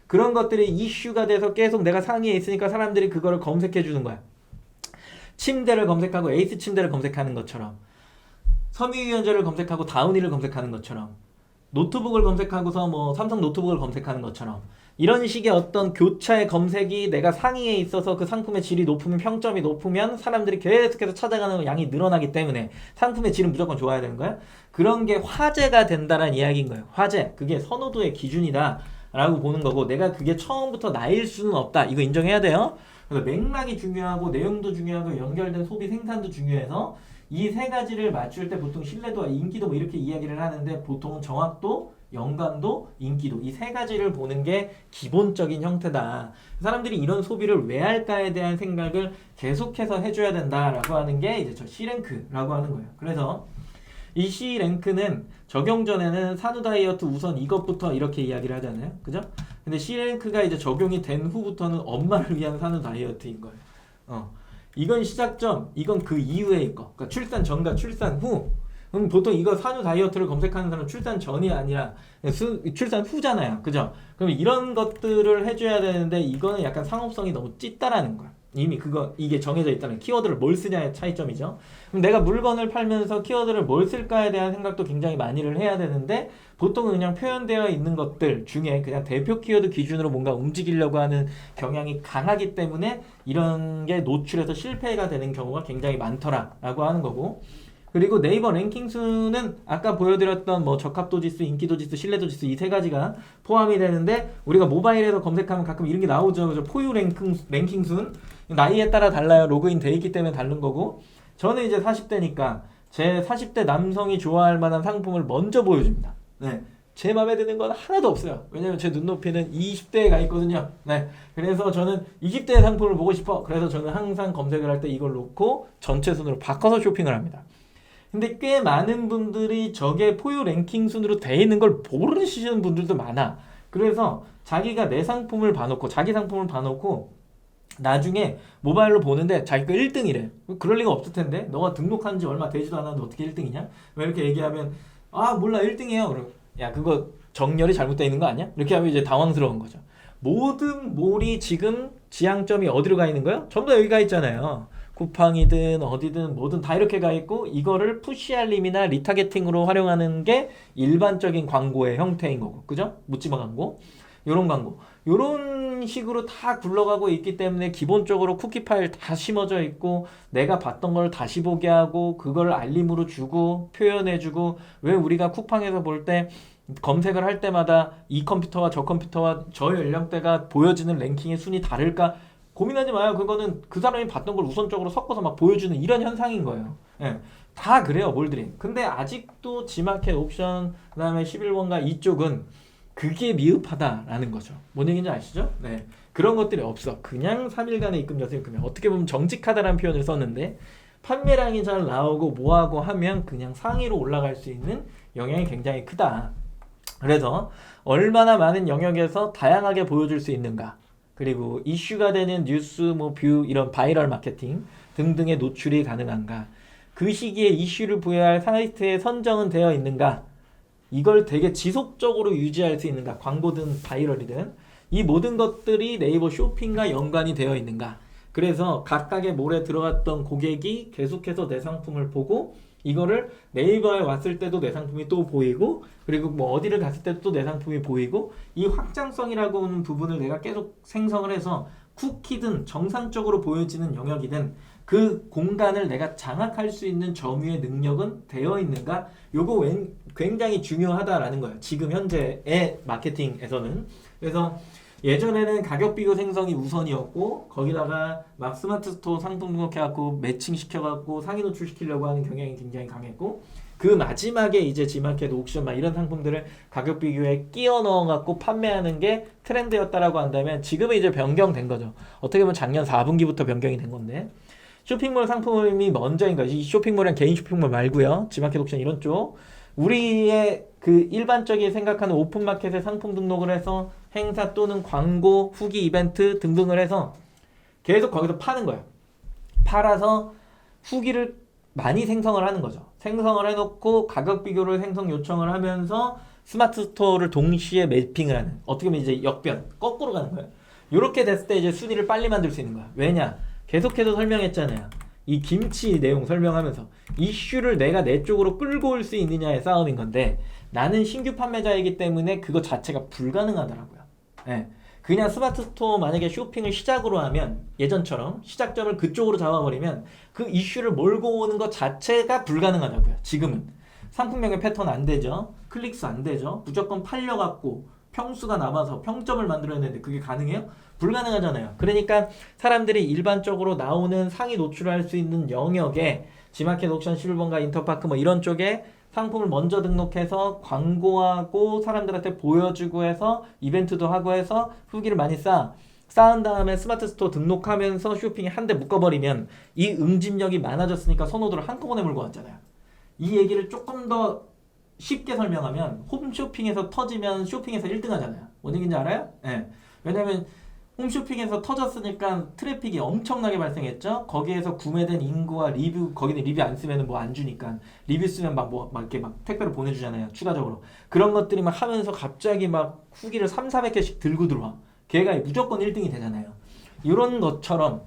그런 것들이 이슈가 돼서 계속 내가 상위에 있으니까 사람들이 그거를 검색해 주는 거야. 침대를 검색하고 에이스 침대를 검색하는 것처럼 섬유유연제를 검색하고 다우니를 검색하는 것처럼 노트북을 검색하고서 뭐 삼성 노트북을 검색하는 것처럼 이런 식의 어떤 교차의 검색이 내가 상위에 있어서 그 상품의 질이 높으면 평점이 높으면 사람들이 계속해서 찾아가는 양이 늘어나기 때문에 상품의 질은 무조건 좋아야 되는 거야. 그런 게 화제가 된다는 이야기인 거예요. 화제. 그게 선호도의 기준이다 라고 보는 거고 내가 그게 처음부터 나일 수는 없다. 이거 인정해야 돼요. 그래서 맥락이 중요하고 내용도 중요하고 연결된 소비 생산도 중요해서 이 세 가지를 맞출 때 보통 신뢰도와 인기도 뭐 이렇게 이야기를 하는데 보통은 정확도, 연관도, 인기도 이 세 가지를 보는 게 기본적인 형태다. 사람들이 이런 소비를 왜 할까에 대한 생각을 계속해서 해줘야 된다라고 하는 게 이제 저 C랭크라고 하는 거예요. 그래서 이 C랭크는 적용 전에는 산후 다이어트 우선 이것부터 이렇게 이야기를 하잖아요. 그죠? 근데 C랭크가 이제 적용이 된 후부터는 엄마를 위한 산후 다이어트인 거예요. 이건 시작점, 이건 그 이후의 거. 그러니까 출산 전과 출산 후. 보통 이거 산후 다이어트를 검색하는 사람은 출산 전이 아니라 출산 후잖아요. 그죠? 그럼 이런 것들을 해줘야 되는데 이거는 약간 상업성이 너무 짙다라는 거야. 이미 이게 정해져 있다는 키워드를 뭘 쓰냐의 차이점이죠. 그럼 내가 물건을 팔면서 키워드를 뭘 쓸까에 대한 생각도 굉장히 많이를 해야 되는데 보통은 그냥 표현되어 있는 것들 중에 그냥 대표 키워드 기준으로 뭔가 움직이려고 하는 경향이 강하기 때문에 이런 게 노출해서 실패가 되는 경우가 굉장히 많더라라고 하는 거고, 그리고 네이버 랭킹 수는 아까 보여드렸던 뭐 적합도 지수, 인기도 지수, 신뢰도 지수 이 세 가지가 포함이 되는데 우리가 모바일에서 검색하면 가끔 이런 게 나오죠. 그죠? 포유 랭킹 수는 나이에 따라 달라요. 로그인 돼 있기 때문에 다른 거고, 저는 이제 40대니까 제 40대 남성이 좋아할 만한 상품을 먼저 보여줍니다. 네. 제 마음에 드는 건 하나도 없어요. 왜냐면 제 눈높이는 20대에 가 있거든요. 네. 그래서 저는 20대의 상품을 보고 싶어. 그래서 저는 항상 검색을 할 때 이걸 놓고 전체 순으로 바꿔서 쇼핑을 합니다. 근데 꽤 많은 분들이 저게 포유 랭킹 순으로 돼 있는 걸 모르시는 분들도 많아. 그래서 자기가 내 상품을 봐놓고 자기 상품을 봐놓고 나중에 모바일로 보는데 자기가 1등이래. 그럴 리가 없을 텐데 너가 등록한 지 얼마 되지도 않았는데 어떻게 1등이냐? 왜 이렇게 얘기하면 아 몰라 1등이에요. 그럼 야 그거 정렬이 잘못되어 있는 거 아니야? 이렇게 하면 이제 당황스러운 거죠. 모든 몰이 지금 지향점이 어디로 가 있는 거예요? 전부 다 여기 가 있잖아요. 쿠팡이든 어디든 뭐든 다 이렇게 가 있고 이거를 푸시 알림이나 리타게팅으로 활용하는 게 일반적인 광고의 형태인 거고, 그죠? 묻지마 광고, 요런 광고, 요런 식으로 다 굴러가고 있기 때문에 기본적으로 쿠키 파일 다 심어져 있고 내가 봤던 걸 다시 보게 하고 그걸 알림으로 주고 표현해주고, 왜 우리가 쿠팡에서 볼 때 검색을 할 때마다 이 컴퓨터와 저 컴퓨터와 저 연령대가 보여지는 랭킹의 순위 다를까 고민하지 마요. 그거는 그 사람이 봤던 걸 우선적으로 섞어서 막 보여주는 이런 현상인 거예요. 예. 다 그래요, 몰들이. 근데 아직도 지마켓 옵션, 그 다음에 11번가 이쪽은 그게 미흡하다라는 거죠. 뭔 얘기인지 아시죠? 네. 그런 것들이 없어. 그냥 3일간의 입금 자세 입금이 어떻게 보면 정직하다라는 표현을 썼는데 판매량이 잘 나오고 뭐하고 하면 그냥 상위로 올라갈 수 있는 영향이 굉장히 크다. 그래서 얼마나 많은 영역에서 다양하게 보여줄 수 있는가, 그리고 이슈가 되는 뉴스, 뭐 뷰, 이런 바이럴 마케팅 등등의 노출이 가능한가, 그 시기에 이슈를 부여할 사이트에 선정은 되어 있는가, 이걸 되게 지속적으로 유지할 수 있는가, 광고든 바이럴이든 이 모든 것들이 네이버 쇼핑과 연관이 되어 있는가. 그래서 각각의 몰에 들어갔던 고객이 계속해서 내 상품을 보고 이거를 네이버에 왔을 때도 내 상품이 또 보이고, 그리고 뭐 어디를 갔을 때도 또 내 상품이 보이고, 이 확장성이라고 하는 부분을 내가 계속 생성을 해서 쿠키든 정상적으로 보여지는 영역이든 그 공간을 내가 장악할 수 있는 점유의 능력은 되어 있는가, 요거 굉장히 중요하다라는 거예요. 지금 현재의 마케팅에서는. 그래서 예전에는 가격 비교 생성이 우선이었고 거기다가 막 스마트 스토어 상품 등록해갖고 매칭 시켜갖고 상위 노출시키려고 하는 경향이 굉장히 강했고, 그 마지막에 이제 지마켓, 옥션 막 이런 상품들을 가격 비교에 끼워 넣어갖고 판매하는 게 트렌드였다라고 한다면 지금은 이제 변경된 거죠. 어떻게 보면 작년 4분기부터 변경이 된 건데, 쇼핑몰 상품이 먼저인 거지. 이 쇼핑몰은 개인 쇼핑몰 말고요. 지마켓, 옥션 이런 쪽. 우리의 그 일반적인 생각하는 오픈마켓에 상품 등록을 해서 행사 또는 광고, 후기 이벤트 등등을 해서 계속 거기서 파는 거예요. 팔아서 후기를 많이 생성을 하는 거죠. 생성을 해놓고 가격 비교를 생성 요청을 하면서 스마트 스토어를 동시에 매핑을 하는, 어떻게 보면 이제 역변, 거꾸로 가는 거예요. 이렇게 됐을 때 이제 순위를 빨리 만들 수 있는 거야. 왜냐? 계속해서 설명했잖아요. 이 김치 내용 설명하면서 이슈를 내가 내 쪽으로 끌고 올 수 있느냐의 싸움인 건데, 나는 신규 판매자이기 때문에 그거 자체가 불가능하더라고요. 네. 그냥 스마트 스토어 만약에 쇼핑을 시작으로 하면 예전처럼 시작점을 그쪽으로 잡아버리면 그 이슈를 몰고 오는 것 자체가 불가능하다고요. 지금은 상품명의 패턴 안 되죠. 클릭수 안 되죠. 무조건 팔려갖고 평수가 남아서 평점을 만들어야 되는데 그게 가능해요? 불가능하잖아요. 그러니까 사람들이 일반적으로 나오는 상위 노출할 수 있는 영역에 지마켓, 옥션, 11번가, 인터파크 뭐 이런 쪽에 상품을 먼저 등록해서 광고하고 사람들한테 보여주고 해서 이벤트도 하고 해서 후기를 많이 쌓은 다음에 스마트 스토어 등록하면서 쇼핑에 한 대 묶어버리면 이 응집력이 많아졌으니까 선호도를 한꺼번에 몰고 왔잖아요. 이 얘기를 조금 더 쉽게 설명하면 홈쇼핑에서 터지면 쇼핑에서 1등 하잖아요. 뭔 얘기인지 알아요? 네. 왜냐면 홈쇼핑에서 터졌으니까 트래픽이 엄청나게 발생했죠. 거기에서 구매된 인구와 리뷰, 거기는 리뷰 안 쓰면은 뭐 안 주니까 리뷰 쓰면 막 이렇게 막 택배로 보내주잖아요. 추가적으로 그런 것들이 막 하면서 갑자기 막 후기를 3, 400개씩 들고 들어와. 걔가 무조건 1등이 되잖아요. 이런 것처럼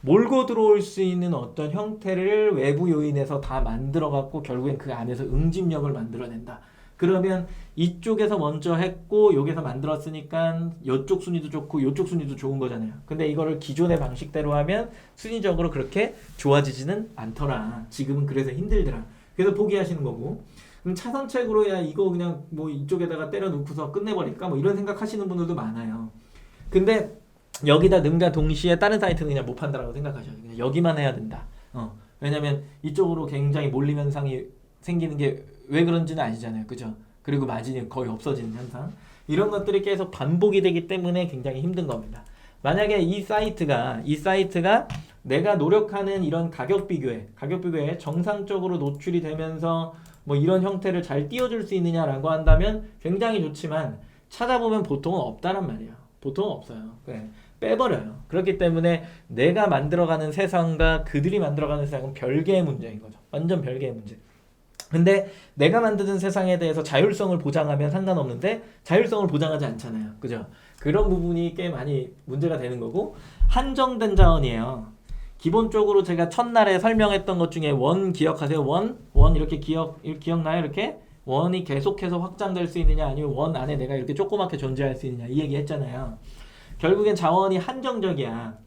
몰고 들어올 수 있는 어떤 형태를 외부 요인에서 다 만들어 갖고 결국엔 그 안에서 응집력을 만들어낸다. 그러면 이쪽에서 먼저 했고 여기서 만들었으니까 이쪽 순위도 좋고 이쪽 순위도 좋은 거잖아요. 근데 이거를 기존의 방식대로 하면 순위적으로 그렇게 좋아지지는 않더라. 지금은 그래서 힘들더라. 그래서 포기하시는 거고. 그럼 차선책으로 야 이거 그냥 뭐 이쪽에다가 때려 놓고서 끝내버릴까 뭐 이런 생각하시는 분들도 많아요. 근데 여기다 넣음과 동시에 다른 사이트는 그냥 못 판다라고 생각하셔요. 그냥 여기만 해야 된다. 왜냐면 이쪽으로 굉장히 몰림 현상이 생기는 게 왜 그런지는 아시잖아요. 그죠? 그리고 마진이 거의 없어지는 현상. 이런 것들이 계속 반복이 되기 때문에 굉장히 힘든 겁니다. 만약에 이 사이트가 내가 노력하는 이런 가격 비교에 정상적으로 노출이 되면서 뭐 이런 형태를 잘 띄워줄 수 있느냐라고 한다면 굉장히 좋지만 찾아보면 보통은 없다란 말이에요. 보통은 없어요. 그래. 빼버려요. 그렇기 때문에 내가 만들어가는 세상과 그들이 만들어가는 세상은 별개의 문제인 거죠. 완전 별개의 문제. 근데 내가 만드는 세상에 대해서 자율성을 보장하면 상관없는데 자율성을 보장하지 않잖아요. 그죠? 그런 부분이 꽤 많이 문제가 되는 거고 한정된 자원이에요. 기본적으로 제가 첫날에 설명했던 것 중에 원 기억하세요? 원 이렇게 기억나요? 이렇게 원이 계속해서 확장될 수 있느냐 아니면 원 안에 내가 이렇게 조그맣게 존재할 수 있느냐 이 얘기 했잖아요. 결국엔 자원이 한정적이야.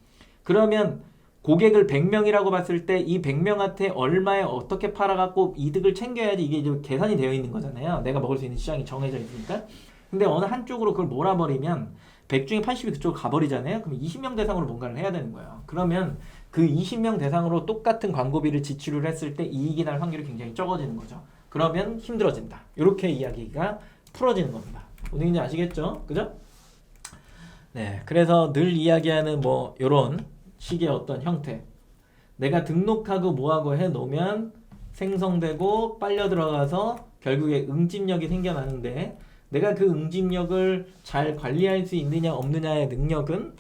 그러면 고객을 100명이라고 봤을 때 이 100명한테 얼마에 어떻게 팔아갖고 이득을 챙겨야지 이게 이제 계산이 되어 있는 거잖아요. 내가 먹을 수 있는 시장이 정해져 있으니까. 근데 어느 한쪽으로 그걸 몰아버리면 100 중에 80이 그쪽으로 가버리잖아요. 그럼 20명 대상으로 뭔가를 해야 되는 거예요. 그러면 그 20명 대상으로 똑같은 광고비를 지출을 했을 때 이익이 날 확률이 굉장히 적어지는 거죠. 그러면 힘들어진다. 이렇게 이야기가 풀어지는 겁니다. 무슨 얘기인지 아시겠죠? 그죠? 네, 그래서 늘 이야기하는 뭐 요런 식의 어떤 형태 내가 등록하고 뭐하고 해놓으면 생성되고 빨려 들어가서 결국에 응집력이 생겨나는데 내가 그 응집력을 잘 관리할 수 있느냐 없느냐의 능력은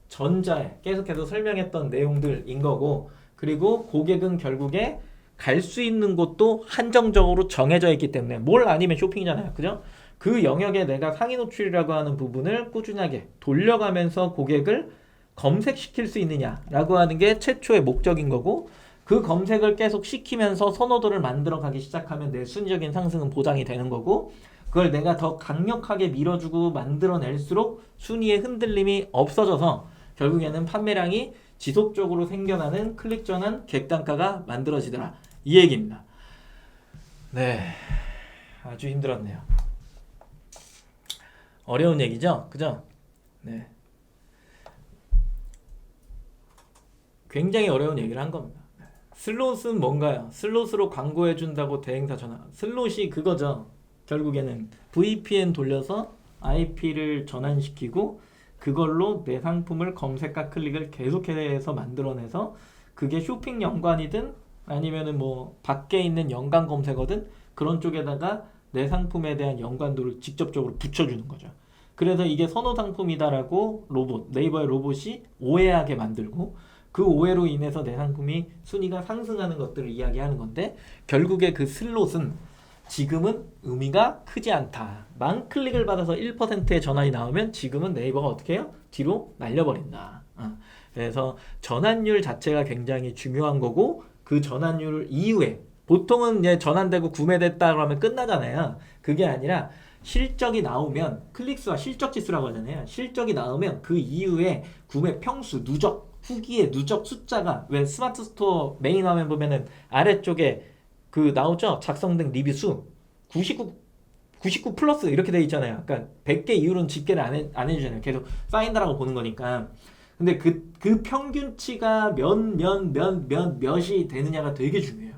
전자에 계속해서 설명했던 내용들인 거고 그리고 고객은 결국에 갈 수 있는 곳도 한정적으로 정해져 있기 때문에 뭘 아니면 쇼핑이잖아요. 그죠? 그 영역에 내가 상위 노출이라고 하는 부분을 꾸준하게 돌려가면서 고객을 검색시킬 수 있느냐라고 하는 게 최초의 목적인 거고 그 검색을 계속 시키면서 선호도를 만들어 가기 시작하면 내 순위적인 상승은 보장이 되는 거고 그걸 내가 더 강력하게 밀어주고 만들어낼수록 순위의 흔들림이 없어져서 결국에는 판매량이 지속적으로 생겨나는 클릭 전환 객단가가 만들어지더라 이 얘기입니다. 네, 아주 힘들었네요. 어려운 얘기죠, 그죠? 네. 굉장히 어려운 얘기를 한 겁니다. 슬롯은 뭔가요? 슬롯으로 광고해준다고 대행사 전화. 슬롯이 그거죠. 결국에는 VPN 돌려서 IP를 전환시키고 그걸로 내 상품을 검색과 클릭을 계속해서 만들어내서 그게 쇼핑 연관이든 아니면은 뭐 밖에 있는 연관 검색어든 그런 쪽에다가 내 상품에 대한 연관도를 직접적으로 붙여주는 거죠. 그래서 이게 선호 상품이다라고 네이버의 로봇이 오해하게 만들고 그 오해로 인해서 내 상품이 순위가 상승하는 것들을 이야기하는 건데 결국에 그 슬롯은 지금은 의미가 크지 않다. 만 클릭을 받아서 1%의 전환이 나오면 지금은 네이버가 어떻게 해요? 뒤로 날려버린다. 그래서 전환율 자체가 굉장히 중요한 거고 그 전환율 이후에 보통은 이제 전환되고 구매됐다 그러면 끝나잖아요. 그게 아니라 실적이 나오면 클릭수와 실적 지수라고 하잖아요. 실적이 나오면 그 이후에 구매 평수, 누적, 후기의 누적 숫자가 왜 스마트 스토어 메인 화면 보면은 아래쪽에 그 나오죠? 작성된 리뷰 수 99 플러스 이렇게 돼 있잖아요. 그러니까 100개 이후로는 집계를 안 해주잖아요. 계속 쌓인다라고 보는 거니까. 근데 그 평균치가 몇이 되느냐가 되게 중요해요.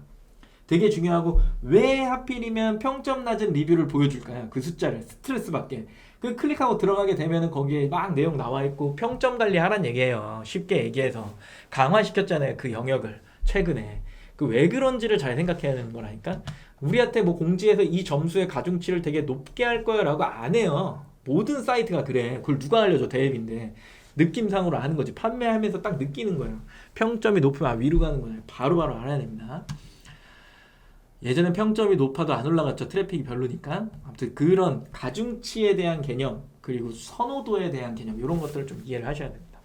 되게 중요하고 왜 하필이면 평점 낮은 리뷰를 보여줄까요? 그 숫자를 스트레스 받게. 그 클릭하고 들어가게 되면은 거기에 막 내용 나와 있고 평점 관리하란 얘기예요. 쉽게 얘기해서 강화시켰잖아요. 그 영역을 최근에. 그 왜 그런지를 잘 생각해야 되는 거라니까. 우리한테 뭐 공지해서 이 점수의 가중치를 되게 높게 할 거야라고 안 해요. 모든 사이트가 그래. 그걸 누가 알려줘? 대앱인데. 느낌상으로 아는 거지. 판매하면서 딱 느끼는 거예요. 평점이 높으면 위로 가는 거예요. 바로바로 알아야 됩니다. 예전엔 평점이 높아도 안 올라갔죠. 트래픽이 별로니까. 아무튼 그런 가중치에 대한 개념 그리고 선호도에 대한 개념 이런 것들을 좀 이해를 하셔야 됩니다.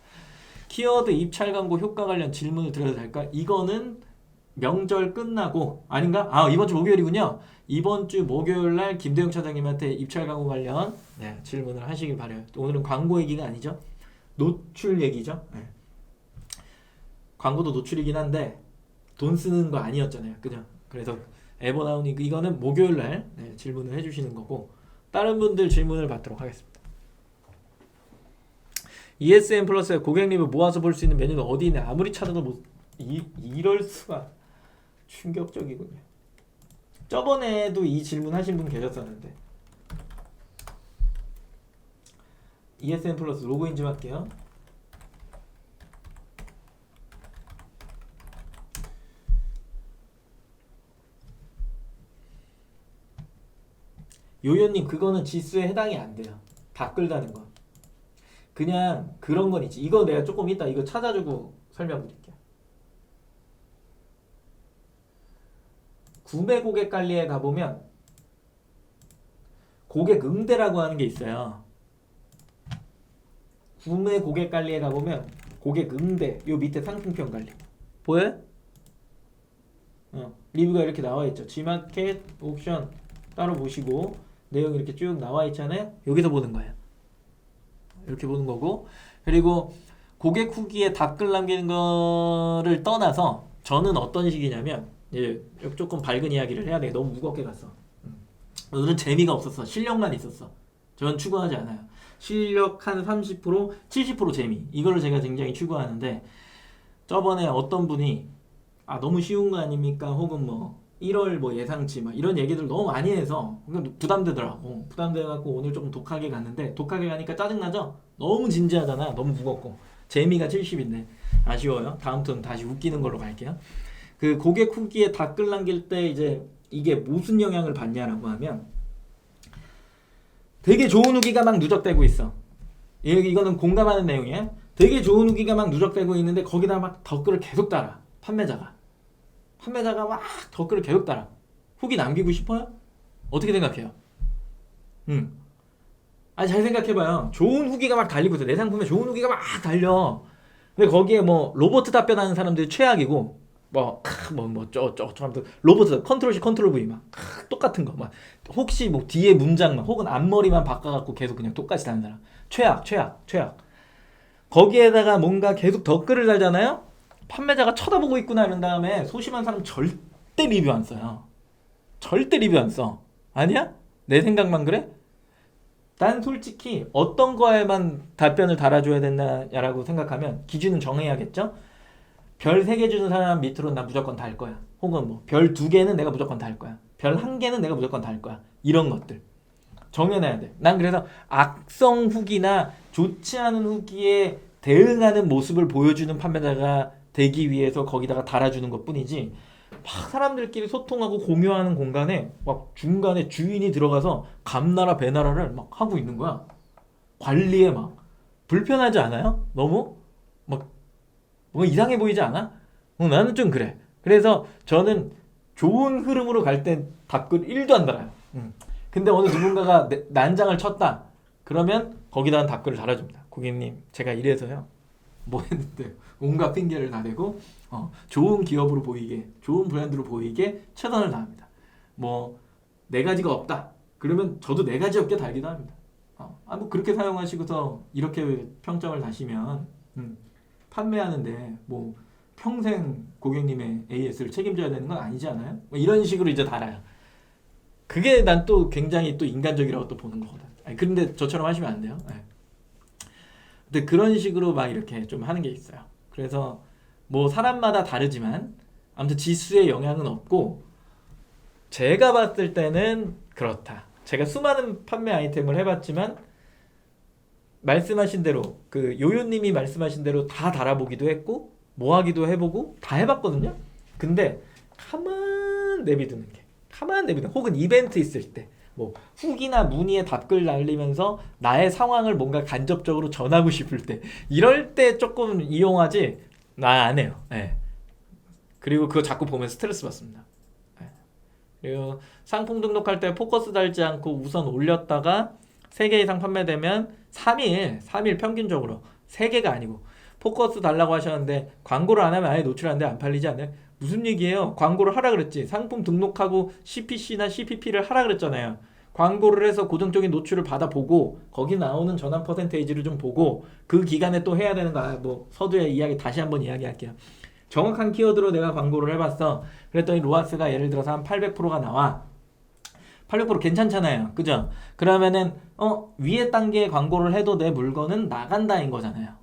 키워드 입찰 광고 효과 관련 질문을 드려도 될까? 이거는 명절 끝나고 아닌가? 이번 주 목요일이군요. 이번 주 목요일 날 김대영 차장님한테 입찰 광고 관련 질문을 하시길 바라요. 오늘은 광고 얘기가 아니죠. 노출 얘기죠. 광고도 노출이긴 한데 돈 쓰는 거 아니었잖아요. 그죠? 그래서 에버나우니 이거는 목요일 날 질문을 해주시는 거고 다른 분들 질문을 받도록 하겠습니다. ESN 플러스에 고객 리뷰 모아서 볼 수 있는 메뉴는 어디 있냐? 아무리 찾아도 이럴 수가 충격적이군요. 저번에도 이 질문 하신 분 계셨었는데 ESN 플러스 로그인 좀 할게요. 요요님 그거는 지수에 해당이 안 돼요. 댓글 다는 건. 그냥 그런 건 있지. 이거 내가 조금 이따 이거 찾아주고 설명드릴게요. 구매 고객 관리에 가보면 고객 응대라고 하는 게 있어요. 구매 고객 관리에 가보면 고객 응대 요 밑에 상품평 관리 보여요? 리뷰가 이렇게 나와 있죠. G마켓 옵션 따로 보시고 내용이 이렇게 쭉 나와 있잖아요. 여기서 보는 거예요. 이렇게 보는 거고 그리고 고객 후기에 댓글 남기는 거를 떠나서 저는 어떤 식이냐면 조금 밝은 이야기를 해야 돼. 너무 무겁게 갔어. 오늘은 재미가 없었어. 실력만 있었어. 저는 추구하지 않아요. 실력 한 30%, 70% 재미. 이거를 제가 굉장히 추구하는데 저번에 어떤 분이 너무 쉬운 거 아닙니까? 혹은 1월 예상치 이런 얘기들 너무 많이 해서 부담되더라고. 부담돼갖고 오늘 조금 독하게 갔는데 독하게 가니까 짜증나죠? 너무 진지하잖아. 너무 무겁고 재미가 70인데 아쉬워요. 다음부터는 다시 웃기는 걸로 갈게요. 그 고객 후기에 댓글 남길 때 이제 이게 무슨 영향을 받냐라고 하면 되게 좋은 후기가 막 누적되고 있어. 이거는 공감하는 내용이야. 되게 좋은 후기가 막 누적되고 있는데 거기다 막 댓글을 계속 달아. 판매자가 막 댓글을 계속 달아. 후기 남기고 싶어요? 어떻게 생각해요? 잘 생각해봐요. 좋은 후기가 막 달리고 있어. 내 상품에 좋은 후기가 막 달려. 근데 거기에 로봇 답변하는 사람들이 최악이고 로봇 컨트롤 C 컨트롤 V 똑같은 거 혹시 뒤에 문장 혹은 앞머리만 바꿔갖고 계속 그냥 똑같이 다는 사람 최악. 거기에다가 뭔가 계속 댓글을 달잖아요. 판매자가 쳐다보고 있구나 이런 다음에 소심한 사람 절대 리뷰 안 써요. 절대 리뷰 안 써. 아니야? 내 생각만 그래? 난 솔직히 어떤 거에만 답변을 달아줘야 된다라고 생각하면 기준은 정해야겠죠? 별 3개 주는 사람 밑으로 난 무조건 달 거야. 혹은 별 2개는 내가 무조건 달 거야. 별 1개는 내가 무조건 달 거야. 이런 것들 정해놔야 돼. 난 그래서 악성 후기나 좋지 않은 후기에 대응하는 모습을 보여주는 판매자가 되기 위해서 거기다가 달아주는 것 뿐이지 막 사람들끼리 소통하고 공유하는 공간에 막 중간에 주인이 들어가서 감나라 배나라를 막 하고 있는 거야. 관리에 막 불편하지 않아요? 너무? 뭔가 이상해 보이지 않아? 나는 좀 그래. 그래서 저는 좋은 흐름으로 갈 땐 댓글 1도 안 달아요. 근데 어느 누군가가 난장을 쳤다. 그러면 거기다 댓글을 달아줍니다. 고객님 제가 이래서요. 했는데 온갖 핑계를 다 대고 좋은 기업으로 보이게 좋은 브랜드로 보이게 최선을 다합니다. 4가지가 없다. 그러면 저도 4가지 없게 달기도 합니다. 그렇게 사용하시고서 이렇게 평점을 다시면 판매하는데 평생 고객님의 AS를 책임져야 되는 건 아니지 않아요? 이런 식으로 이제 달아요. 그게 난 또 굉장히 또 인간적이라고 또 보는 거거든. 그런데 저처럼 하시면 안 돼요. 근데 그런 식으로 막 이렇게 좀 하는 게 있어요. 그래서 사람마다 다르지만 아무튼 지수에 영향은 없고 제가 봤을 때는 그렇다. 제가 수많은 판매 아이템을 해봤지만 말씀하신 대로 요요님이 말씀하신 대로 다 달아보기도 했고 하기도 해보고 다 해봤거든요. 근데 가만 내비두는 게 혹은 이벤트 있을 때 뭐 후기나 문의에 답글 날리면서 나의 상황을 뭔가 간접적으로 전하고 싶을 때 이럴 때 조금 이용하지 나 안 해요. 예. 그리고 그거 자꾸 보면 스트레스 받습니다. 예. 그리고 상품 등록할 때 포커스 달지 않고 우선 올렸다가 3개 이상 판매되면 3일 평균적으로 3개가 아니고 포커스 달라고 하셨는데 광고를 안 하면 아예 노출하는데 안 팔리지 않아요? 무슨 얘기예요? 광고를 하라 그랬지. 상품 등록하고 CPC나 CPP를 하라 그랬잖아요. 광고를 해서 고정적인 노출을 받아보고 거기 나오는 전환 퍼센테이지를 좀 보고 그 기간에 또 해야 되는 거. 뭐 서두에 이야기 다시 한번 이야기할게요. 정확한 키워드로 내가 광고를 해봤어. 그랬더니 로아스가 예를 들어서 한 800%가 나와. 800% 괜찮잖아요. 그죠? 그러면은 위에 단계의 광고를 해도 내 물건은 나간다인 거잖아요.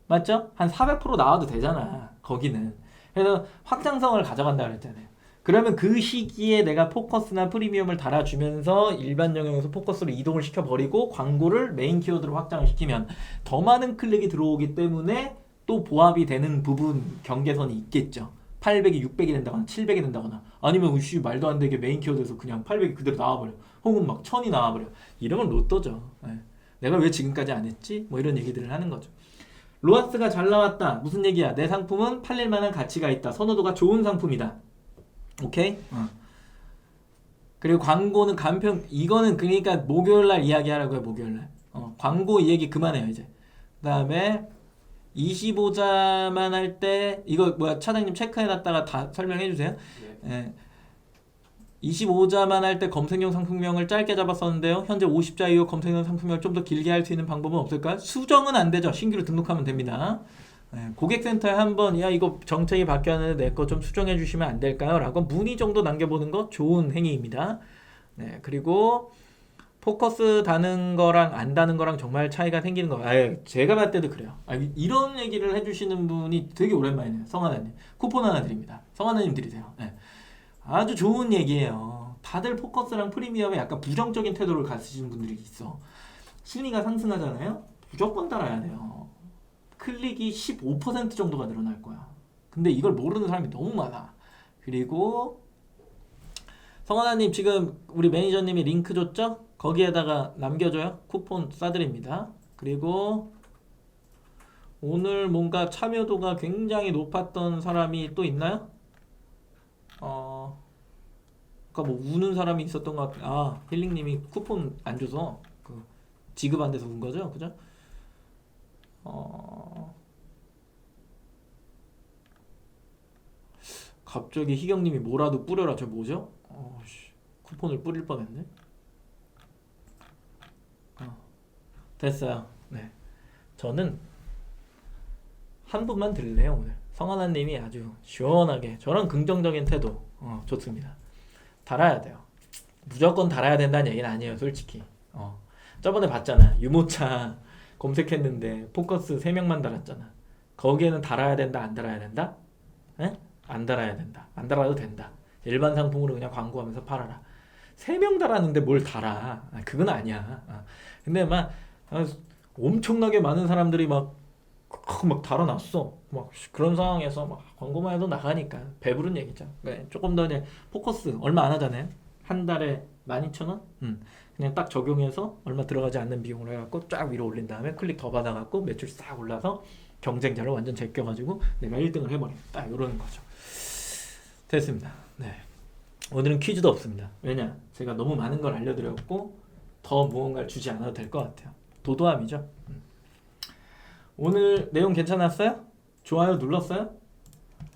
맞죠? 한 400% 나와도 되잖아. 거기는. 그래서 확장성을 가져간다 그랬잖아요. 그러면 그 시기에 내가 포커스나 프리미엄을 달아주면서 일반 영역에서 포커스로 이동을 시켜버리고 광고를 메인 키워드로 확장을 시키면 더 많은 클릭이 들어오기 때문에 또 보합이 되는 부분 경계선이 있겠죠. 800이 600이 된다거나 700이 된다거나 아니면 우씨 말도 안 되게 메인 키워드에서 그냥 800이 그대로 나와버려. 혹은 막 1000이 나와버려. 이러면 로또죠. 네. 내가 왜 지금까지 안 했지? 뭐 이런 얘기들을 하는 거죠. 로아스가 잘 나왔다. 무슨 얘기야? 내 상품은 팔릴 만한 가치가 있다. 선호도가 좋은 상품이다. 오케이? 그리고 광고는 간편. 이거는 그러니까 목요일날 이야기하라고요. 목요일날. 광고 이 얘기 그만해요 이제. 그 다음에 25자만 할 때 이거 뭐야 차장님 체크해놨다가 다 설명해주세요. 네. 25자만 할 때 검색용 상품명을 짧게 잡았었는데요. 현재 50자 이후 검색용 상품명을 좀 더 길게 할 수 있는 방법은 없을까요? 수정은 안 되죠. 신규로 등록하면 됩니다. 네, 고객센터에 한번 야 이거 정책이 바뀌었는데 내 거 좀 수정해 주시면 안 될까요? 라고 문의 정도 남겨보는 거 좋은 행위입니다. 네, 그리고 포커스 다는 거랑 안 다는 거랑 정말 차이가 생기는 거. 제가 봤을 때도 그래요. 이런 얘기를 해주시는 분이 되게 오랜만이네요. 성하나님. 쿠폰 하나 드립니다. 성하나님 드리세요. 네. 아주 좋은 얘기예요. 다들 포커스랑 프리미엄에 약간 부정적인 태도를 가지시는 분들이 있어. 순위가 상승하잖아요? 무조건 따라야 돼요. 클릭이 15% 정도가 늘어날 거야. 근데 이걸 모르는 사람이 너무 많아. 그리고 성하나님 지금 우리 매니저님이 링크 줬죠? 거기에다가 남겨줘요. 쿠폰 싸드립니다. 그리고 오늘 뭔가 참여도가 굉장히 높았던 사람이 또 있나요? 아까 뭐 우는 사람이 있었던 것 같아. 힐링님이 쿠폰 안 줘서 그 지급 안 돼서 운 거죠, 그죠? 갑자기 희경님이 뭐라도 뿌려라. 저 뭐죠? 쿠폰을 뿌릴 뻔했네. 됐어요. 네, 저는 한 분만 들을래요 오늘. 성하나님이 아주 시원하게 저런 긍정적인 태도 좋습니다. 달아야 돼요. 무조건 달아야 된다는 얘기는 아니에요 솔직히. 저번에 봤잖아. 유모차 검색했는데 포커스 3명만 달았잖아. 거기에는 달아야 된다 안 달아야 된다? 에? 안 달아야 된다. 안 달아도 된다. 일반 상품으로 그냥 광고하면서 팔아라. 3명 달았는데 뭘 달아. 그건 아니야. 근데 막 엄청나게 많은 사람들이 막 달아놨어. 막 그런 상황에서 막 광고만 해도 나가니까 배부른 얘기죠. 네, 조금 더 이제 포커스 얼마 안 하잖아요. 한 달에 12,000원? 그냥 딱 적용해서 얼마 들어가지 않는 비용으로 해갖고 쫙 위로 올린 다음에 클릭 더 받아갖고 매출 싹 올라서 경쟁자를 완전 제껴가지고 내가 1등을 해버려. 딱 이러는 거죠. 됐습니다. 네, 오늘은 퀴즈도 없습니다. 왜냐? 제가 너무 많은 걸 알려드렸고 더 무언가를 주지 않아도 될 것 같아요. 도도함이죠. 오늘 내용 괜찮았어요? 좋아요 눌렀어요?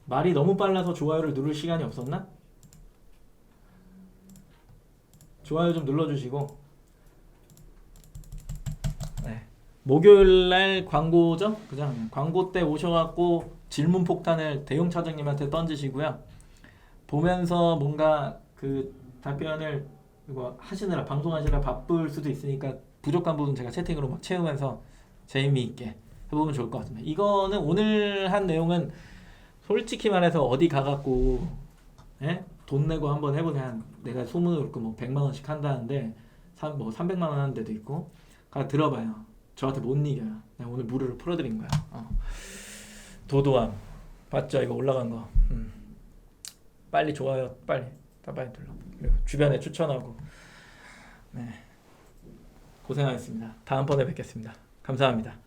말이 너무 빨라서 좋아요를 누를 시간이 없었나? 좋아요 좀 눌러주시고. 네. 목요일날 광고죠? 그냥 광고 때 오셔갖고 질문 폭탄을 대용 차장님한테 던지시고요. 보면서 뭔가 그 답변을 이거 하시느라 방송하시느라 바쁠 수도 있으니까 부족한 부분 제가 채팅으로 막 채우면서 재미있게 해보면 좋을 것 같습니다. 이거는 오늘 한 내용은 솔직히 말해서 어디 가갖고 돈 내고 한번 해보세요. 내가 소문을 듣고 뭐 100만 원씩 한다는데 뭐 300만 원 하는 데도 있고 가 들어봐요. 저한테 못 이겨요. 내가 오늘 무료로 풀어드린 거야. 도도함 봤죠? 이거 올라간 거. 빨리 좋아요 빨리 다 빨리 눌러. 그리고 주변에 추천하고 고생하셨습니다. 다음번에 뵙겠습니다. 감사합니다.